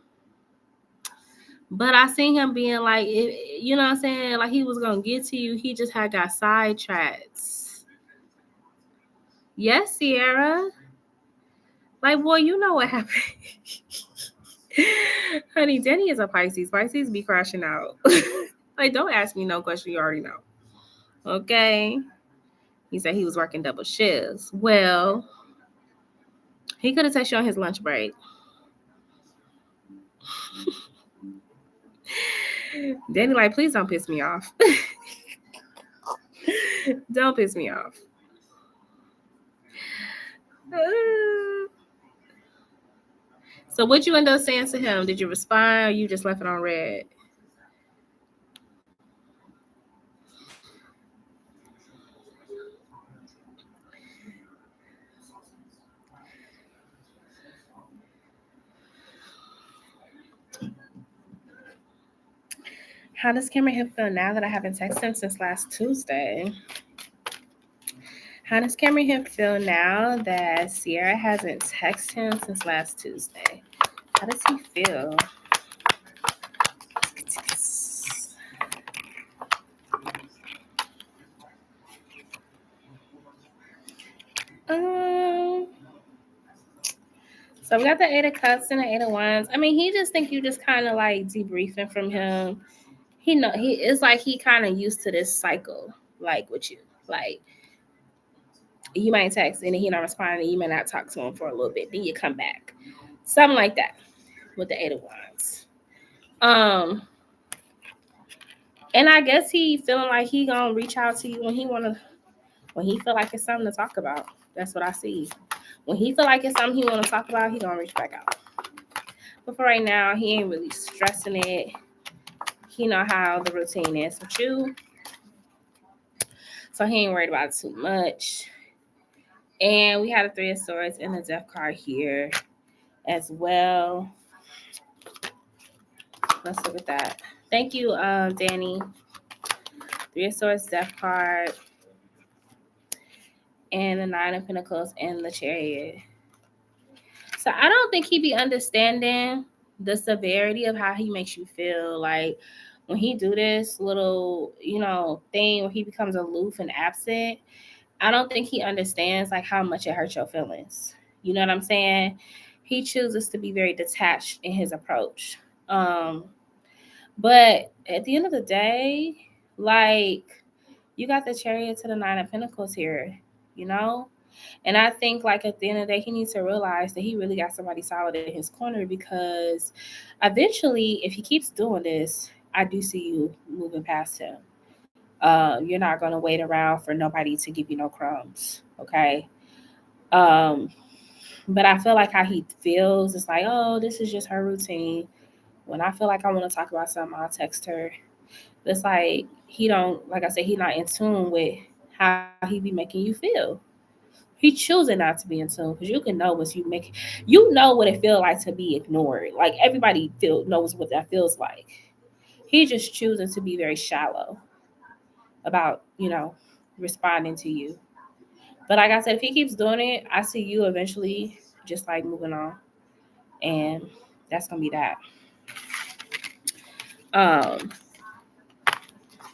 but I seen him being like, you know what I'm saying? Like he was gonna get to you. He just had got sidetracked. Yes, Sierra. Like, boy, you know what happened. Honey, Denny is a Pisces. Pisces be crashing out. Like, don't ask me no question you already know. Okay. He said he was working double shifts. Well, he could have texted you on his lunch break. Danny, like, please don't piss me off. Don't piss me off. So what you end up saying to him? Did you respond or you just left it on red? How does Cameron Hill feel now that I haven't texted him since last Tuesday? How does Cameron Hill feel now that Sierra hasn't texted him since last Tuesday? How does he feel? So we got the 8 of Cups and the 8 of Wands. I mean, he just think you just kind of like debriefing from him. It's like he kind of used to this cycle, like with you. Like you might text and then he not respond, and you may not talk to him for a little bit. Then you come back, something like that with the 8 of Wands. And I guess he feeling like he gonna reach out to you when he feel like it's something to talk about. That's what I see. When he feel like it's something he want to talk about, he gonna reach back out. But for right now, he ain't really stressing it. He know how the routine is with you, so he ain't worried about it too much. And we had a 3 of Swords and the Death card here as well. Let's look at that. Thank you, Danny. 3 of Swords, Death card, and the 9 of Pentacles and the Chariot. So I don't think he be understanding the severity of how he makes you feel. Like when he do this little, thing where he becomes aloof and absent, I don't think he understands like how much it hurts your feelings. You know what I'm saying? He chooses to be very detached in his approach. But at the end of the day, like you got the Chariot to the 9 of Pentacles here, And I think like at the end of the day, he needs to realize that he really got somebody solid in his corner, because eventually if he keeps doing this, I do see you moving past him. You're not going to wait around for nobody to give you no crumbs. Okay. But I feel like how he feels, it's like, oh, this is just her routine. When I feel like I want to talk about something, I'll text her. It's like he don't, like I said, he not in tune with how he be making you feel. He choosing not to be in tune, because you can know what what it feels like to be ignored. Like everybody knows what that feels like. He just choosing to be very shallow about, responding to you. But like I said, if he keeps doing it, I see you eventually just like moving on. And that's going to be that.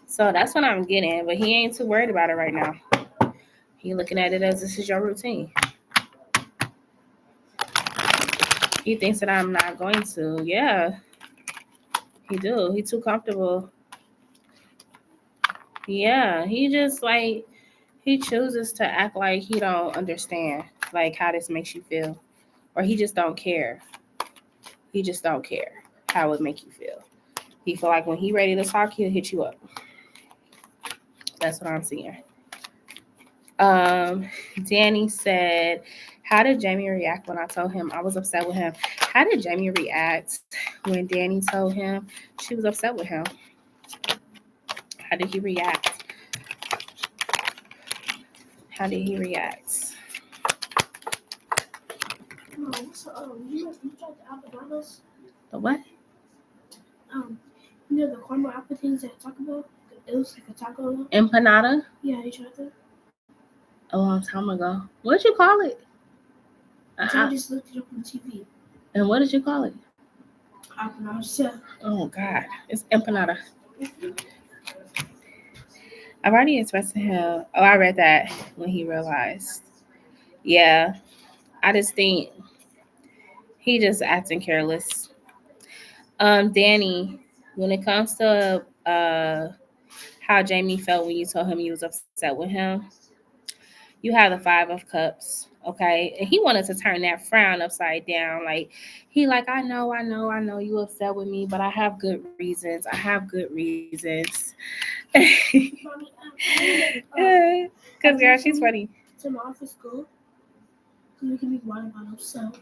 So that's what I'm getting, but he ain't too worried about it right now. He looking at it as this is your routine. He thinks that I'm not going to. Yeah, he do. He too comfortable. Yeah, he just like, he chooses to act like he don't understand like how this makes you feel, or he just don't care. He just don't care how it make you feel. He feel like when he ready to talk, he'll hit you up. That's what I'm seeing. Danny said, how did Jamie react when I told him I was upset with him? How did Jamie react when Danny told him she was upset with him? How did he react? How did he react? You tried the avocados? The what? You know the caramel apple things that Taco Bell? It looks like a taco. Empanada? Yeah, you tried that? A long time ago. What'd you call it? I just looked it up on TV. And what did you call it? Empanadas, yeah. Oh God, it's empanada. I've already expressed to him. Oh, I read that when he realized. Yeah, I just think he just acting careless. Danny, when it comes to how Jamie felt when you told him you was upset with him, you have the 5 of Cups, okay? And he wanted to turn that frown upside down. Like, I know you upset with me, but I have good reasons. Because, girl, she's funny. To my office school. So we can make water bottles, so.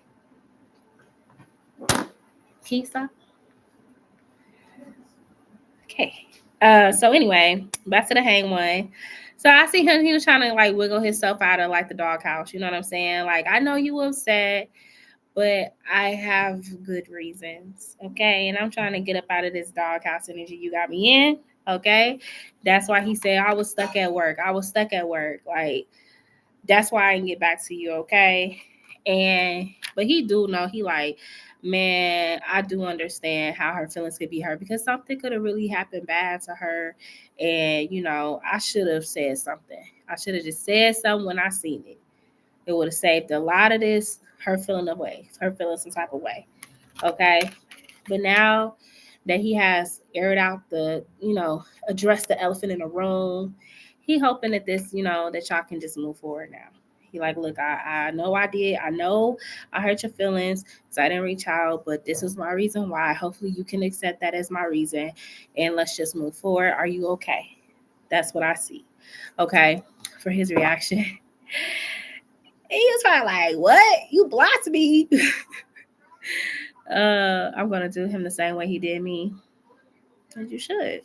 Can you stop? Okay. So anyway, back to the hang one. So I see him, he was trying to like wiggle himself out of like the doghouse. You know what I'm saying? Like, I know you upset, but I have good reasons. Okay. And I'm trying to get up out of this doghouse energy you got me in. Okay. That's why he said I was stuck at work. Like, that's why I didn't get back to you. Okay. But he do know, he like, man, I do understand how her feelings could be hurt because something could have really happened bad to her. And, you know, I should have said something. I should have just said something when I seen it. It would have saved a lot of this, her feeling some type of way. Okay. But now that he has aired out addressed the elephant in the room, he hoping that this, that y'all can just move forward now. He like, look, I know I did. I know I hurt your feelings because I didn't reach out, but this was my reason why. Hopefully you can accept that as my reason and let's just move forward. Are you okay? That's what I see. Okay. For his reaction. He was probably like, what? You blocked me. I'm going to do him the same way he did me. And you should.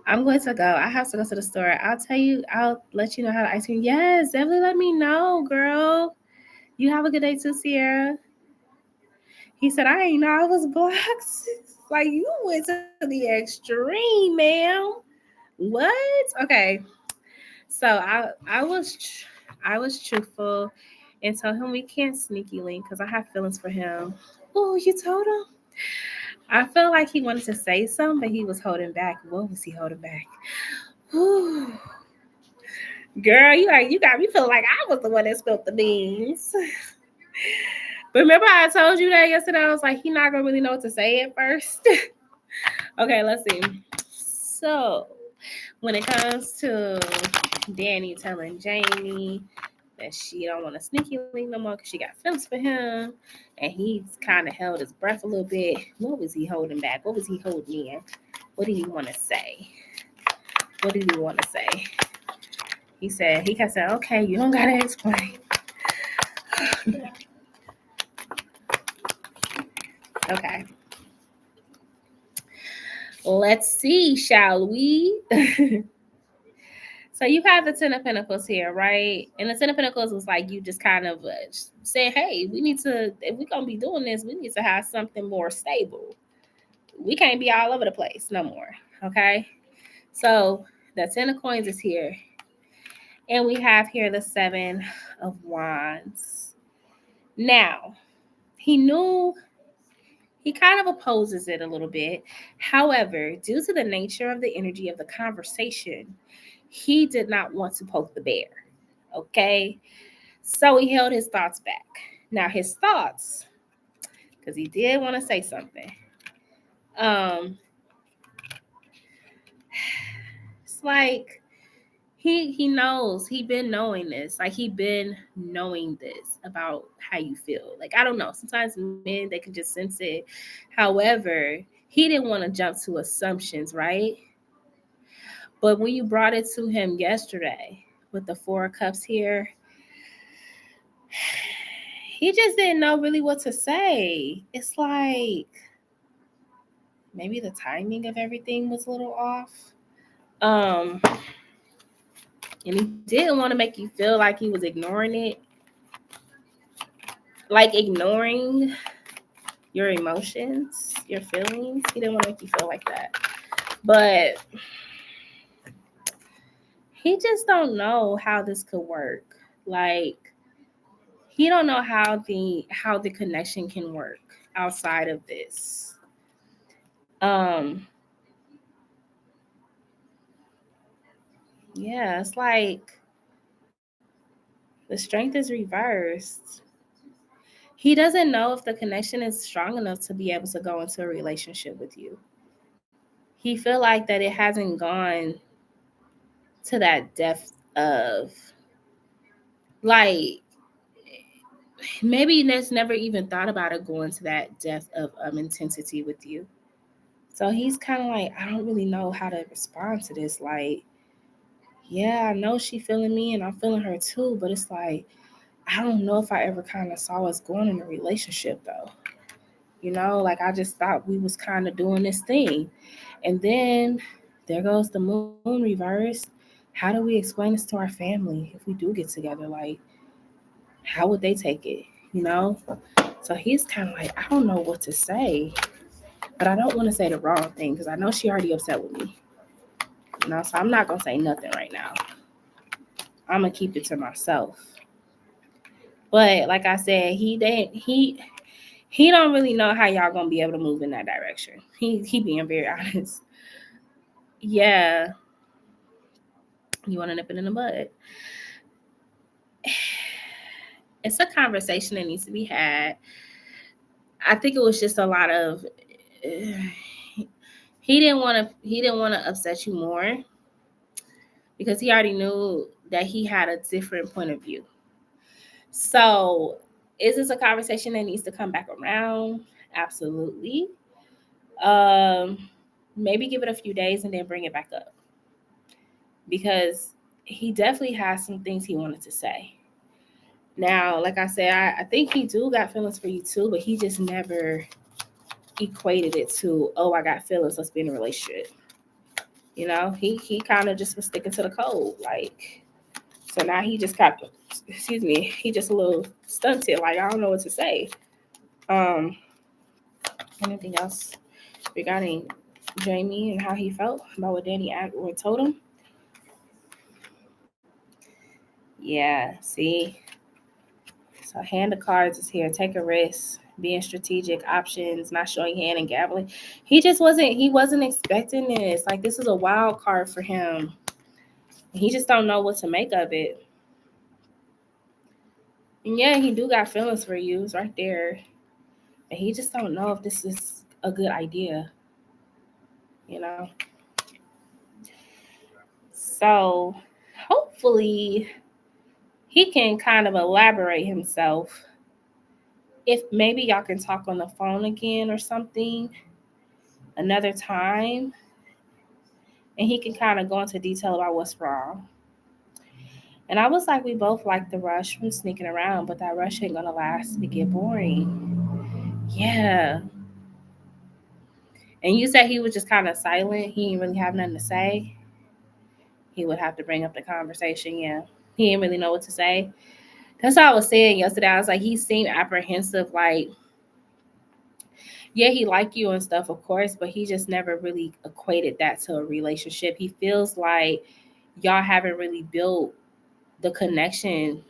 I'm going to go. I have to go to the store. I'll let you know how to ice cream. Yes, definitely let me know, girl. You have a good day too, Sierra. He said, I ain't know I was blocked. Like, you went to the extreme, ma'am. What? Okay. So I was truthful and told him we can't sneaky link because I have feelings for him. Oh, you told him? I felt like he wanted to say something, but he was holding back. What was he holding back? Whew. Girl, you got me feeling like I was the one that spilled the beans. But remember I told you that yesterday? I was like, he not gonna really know what to say at first. Okay, let's see. So when it comes to Danny telling Jamie that she don't want to sneaky link no more because she got feelings for him, and he's kind of held his breath a little bit. What was he holding back? What was he holding in? What did he want to say? He kept saying, okay, you don't gotta explain. Okay. Let's see, shall we? So you have the 10 of Pentacles here, right? And the 10 of Pentacles was like you just kind of saying, hey, if we're going to be doing this, we need to have something more stable. We can't be all over the place no more, okay? So the 10 of Coins is here. And we have here the 7 of Wands. Now, he kind of opposes it a little bit. However, due to the nature of the energy of the conversation, he did not want to poke the bear. Okay? So he held his thoughts back. Now, his thoughts, because he did want to say something. It's like he knows, he been knowing this. Like, he been knowing this about how you feel. Like, I don't know. Sometimes men, they can just sense it. However, he didn't want to jump to assumptions, right? But when you brought it to him yesterday with the 4 of Cups here, he just didn't know really what to say. It's like maybe the timing of everything was a little off. And he didn't want to make you feel like he was ignoring it, like ignoring your emotions, your feelings. He didn't want to make you feel like that. But he just don't know how this could work. Like, he don't know how the connection can work outside of this. Yeah, it's like the strength is reversed. He doesn't know if the connection is strong enough to be able to go into a relationship with you. He feel like that it hasn't gone to that depth of, like, maybe that's never even thought about it going to that depth of intensity with you. So he's kind of like, I don't really know how to respond to this. Like, yeah, I know she feeling me and I'm feeling her too, but it's like, I don't know if I ever kind of saw us going in a relationship though. Like I just thought we was kind of doing this thing. And then there goes the moon reverse. How do we explain this to our family if we do get together? Like, how would they take it? So he's kind of like, I don't know what to say, but I don't want to say the wrong thing because I know she already upset with me. So I'm not going to say nothing right now. I'm going to keep it to myself. But like I said, he don't really know how y'all going to be able to move in that direction. He being very honest. Yeah. You want to nip it in the bud. It's a conversation that needs to be had. I think it was just a lot of he didn't want to upset you more because he already knew that he had a different point of view. So, is this a conversation that needs to come back around? Absolutely. Maybe give it a few days and then bring it back up. Because he definitely has some things he wanted to say. Now, like I said, I think he do got feelings for you too, but he just never equated it to, oh, I got feelings, let's be in a relationship. He kind of just was sticking to the code. Like, so now he just got, he just a little stunted. Like, I don't know what to say. Anything else regarding Jamie and how he felt about what Danny told him? Yeah, see. So hand of cards is here. Take a risk, being strategic, options, not showing hand and gambling. He wasn't expecting this. Like, this is a wild card for him. He just don't know what to make of it. And yeah, he do got feelings for you. It's right there. And he just don't know if this is a good idea. So hopefully he can kind of elaborate himself. If maybe y'all can talk on the phone again or something another time, and he can kind of go into detail about what's wrong. And I was like, we both like the rush from sneaking around, but that rush ain't gonna last. It get boring. Yeah. And you said he was just kind of silent. He didn't really have nothing to say. He would have to bring up the conversation. Yeah. He didn't really know what to say. That's what I was saying yesterday. I was like, he seemed apprehensive. Like, yeah, he liked you and stuff, of course, but he just never really equated that to a relationship. He feels like y'all haven't really built the connection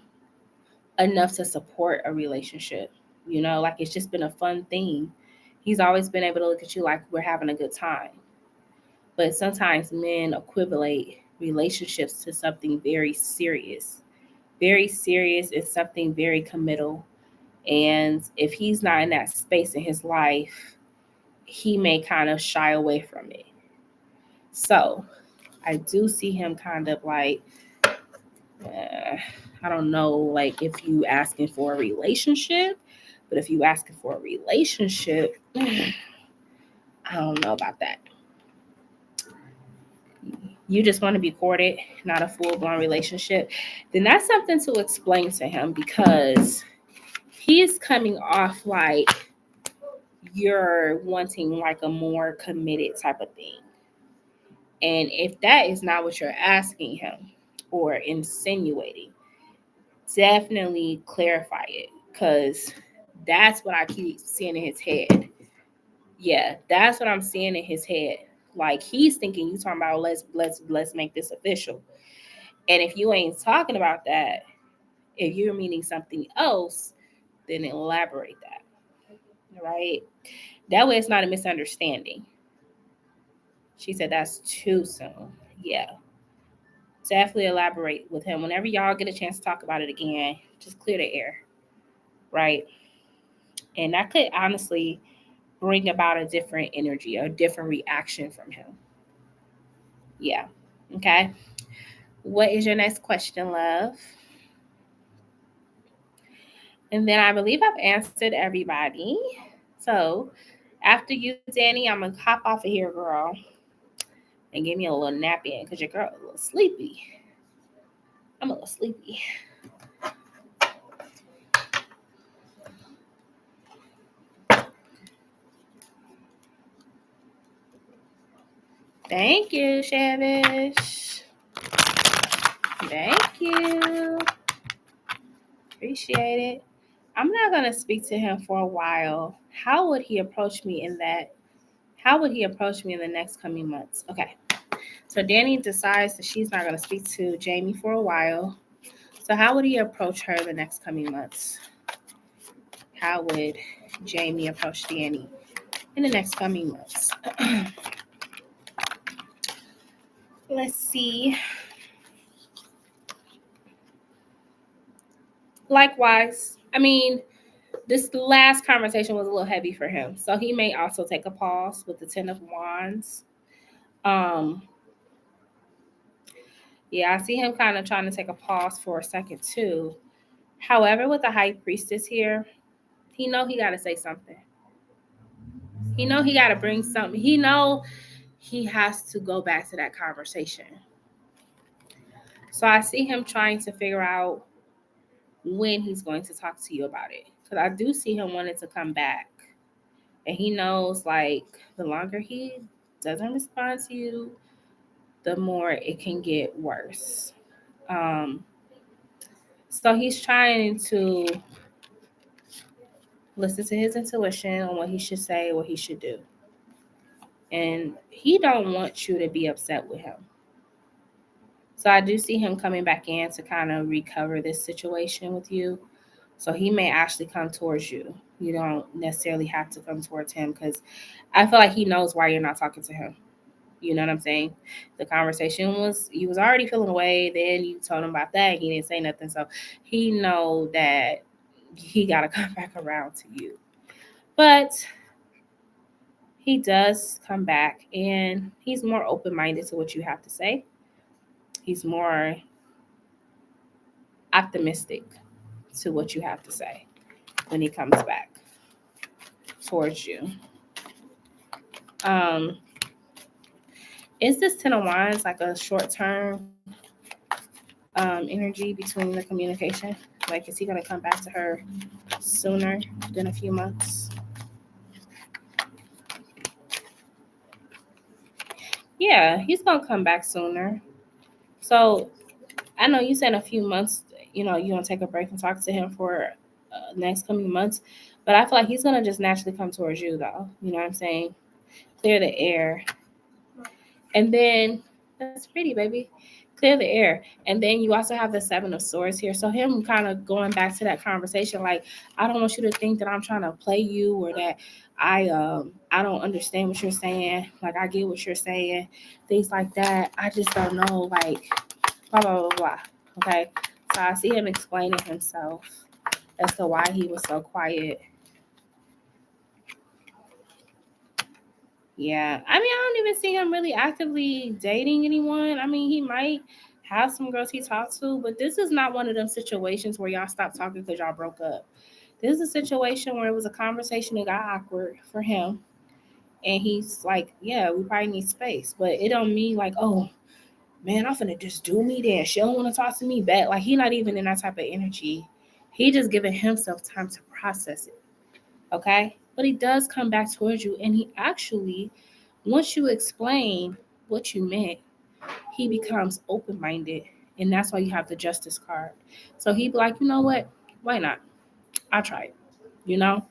enough to support a relationship. Like, it's just been a fun thing. He's always been able to look at you like we're having a good time. But sometimes men equivalent relationships to something very serious. Very serious is something very committal. And if he's not in that space in his life, he may kind of shy away from it. So I do see him kind of like, I don't know, like if you asking for a relationship, but if you asking for a relationship, I don't know about that. You just want to be courted, not a full-blown relationship, then that's something to explain to him, because he's coming off like you're wanting like a more committed type of thing. And if that is not what you're asking him, or insinuating, definitely clarify it, because that's what I keep seeing in his head. Yeah, that's what I'm seeing in his head. Like he's thinking you talking about let's make this official. And if you ain't talking about that, if you're meaning something else, then elaborate that. Right? That way it's not a misunderstanding. She said that's too soon. Yeah. Definitely elaborate with him. Whenever y'all get a chance to talk about it again, just clear the air. Right? And that could honestly bring about a different energy, a different reaction from him. Yeah. Okay. What is your next question, love? And then I believe I've answered everybody. So after you, Danny, I'm going to hop off of here, girl, and give me a little nap in because your girl is a little sleepy. I'm a little sleepy. Thank you, Shavish. Thank you. Appreciate it. I'm not going to speak to him for a while. How would he approach me in that? How would he approach me in the next coming months? Okay. So Danny decides that she's not going to speak to Jamie for a while. So how would he approach her the next coming months? How would Jamie approach Danny in the next coming months? Let's see. Likewise, I mean, this last conversation was a little heavy for him. So he may also take a pause with the Ten of Wands. Yeah, I see him kind of trying to take a pause for a second too. However, with the High Priestess here, he know he got to say something. He know he got to bring something. He know he has to go back to that conversation. So I see him trying to figure out when he's going to talk to you about it. Because I do see him wanting to come back. And he knows, like, the longer he doesn't respond to you, the more it can get worse. So he's trying to listen to his intuition on what he should say, what he should do. And he don't want you to be upset with him. So I do see him coming back in to kind of recover this situation with you. So he may actually come towards you. You don't necessarily have to come towards him because I feel like he knows why you're not talking to him. You know what I'm saying? The conversation was, you was already feeling away. Then you told him about that. He didn't say nothing. So he know that he got to come back around to you. But he does come back and he's more open-minded to what you have to say. He's more optimistic to what you have to say when he comes back towards you. Is this Ten of Wands like a short-term energy between the communication? Like, is he going to come back to her sooner than a few months? Yeah, he's going to come back sooner. So I know you said a few months, you know, you want to take a break and talk to him for next coming months. But I feel like he's going to just naturally come towards you, though. You know what I'm saying? Clear the air. And then, that's pretty, baby. Clear the air. And then you also have the Seven of Swords here. So him kind of going back to that conversation, like, I don't want you to think that I'm trying to play you or that I don't understand what you're saying. Like, I get what you're saying. Things like that. I just don't know, like, blah, blah, blah, blah. Okay? So I see him explaining himself as to why he was so quiet. Yeah. I mean, I don't even see him really actively dating anyone. I mean, he might have some girls he talked to, but this is not one of them situations where y'all stopped talking because y'all broke up. This is a situation where it was a conversation that got awkward for him. And he's like, yeah, we probably need space. But it don't mean like, oh, man, I'm finna just do me then. She don't want to talk to me back. Like, he not even in that type of energy. He just giving himself time to process it. Okay? But he does come back towards you. And he actually, once you explain what you meant, he becomes open-minded And that's why you have the justice card. So he'd be like, you know what? Why not? I'll try it. You know?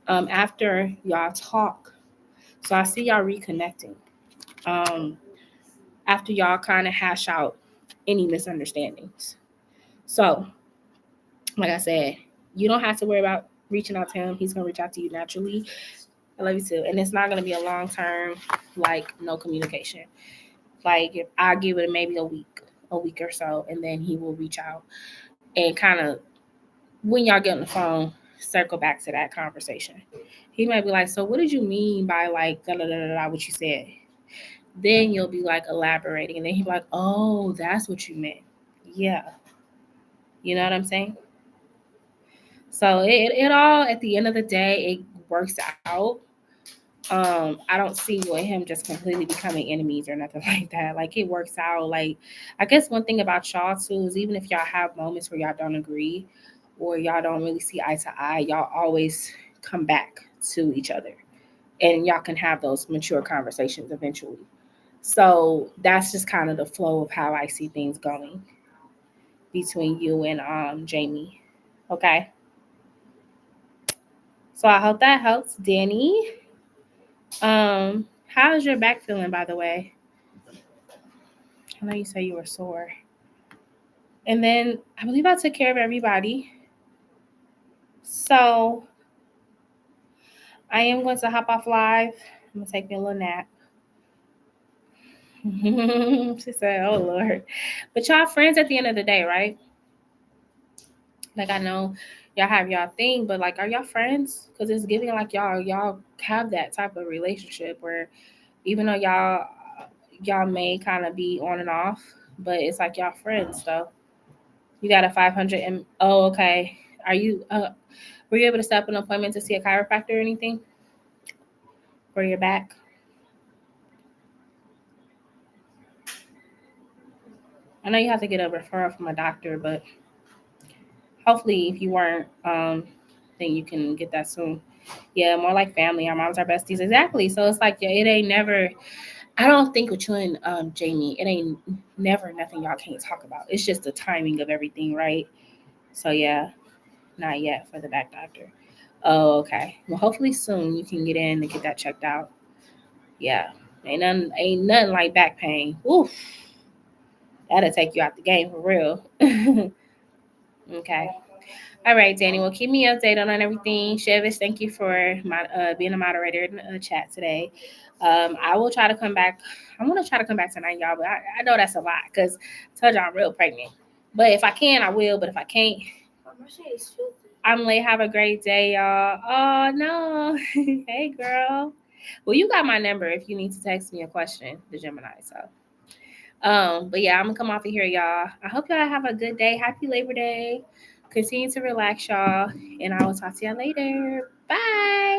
After y'all talk. So I see y'all reconnecting. After y'all kind of hash out any misunderstandings. So, like I said, you don't have to worry about reaching out to him. He's gonna reach out to you naturally. I love you too. And it's not gonna be a long term, like no communication. Like I give it maybe a week or so, and then he will reach out and kind of when y'all get on the phone, circle back to that conversation. He might be like, "So what did you mean by like da da da da da what you said?" Then you'll be like elaborating, and then he'll be like, "Oh, that's what you meant." Yeah, you know what I'm saying? So it all at the end of the day it works out. I don't see with him just completely becoming enemies or nothing like that. Like it works out. Like I guess one thing about y'all too is even if y'all have moments where y'all don't agree or y'all don't really see eye to eye, y'all always come back to each other. And y'all can have those mature conversations eventually. So that's just kind of the flow of how I see things going between you and Jamie. Okay. So I hope that helps, Danny. How's your back feeling, by the way? I know you say you were sore. And then I believe I took care of everybody. So I am going to hop off live. I'm gonna take me a little nap. She said, "Oh Lord," but y'all friends at the end of the day, right? Like I know y'all have y'all thing, but like, are y'all friends? Because it's giving like y'all have that type of relationship where even though y'all may kind of be on and off, but it's like y'all friends. So you got a 500 and oh okay. Are you were you able to set up an appointment to see a chiropractor or anything for your back? I know you have to get a referral from a doctor, but hopefully if you weren't, then you can get that soon. Yeah, more like family. Our moms are besties. Exactly. So it's like, yeah, it ain't never, I don't think with you and Jamie, it ain't never nothing y'all can't talk about. It's just the timing of everything, right? So yeah, not yet for the back doctor. Oh, okay. Well, hopefully soon you can get in and get that checked out. Yeah. Ain't nothing like back pain. Oof. That'll take you out the game for real. Okay. All right, Danny. Well, keep me updated on everything. Chevis, thank you for being a moderator in the chat today. I will try to come back. I'm going to try to come back tonight, y'all, but I know that's a lot because I told you I'm real pregnant. But if I can, I will. But if I can't, I'm late. Have a great day, y'all. Oh, no. Hey, girl. Well, you got my number if you need to text me a question, the Gemini. So, but yeah, I'm gonna come off of here, y'all. I hope y'all have a good day. Happy Labor Day. Continue to relax, y'all, and I will talk to y'all later. Bye.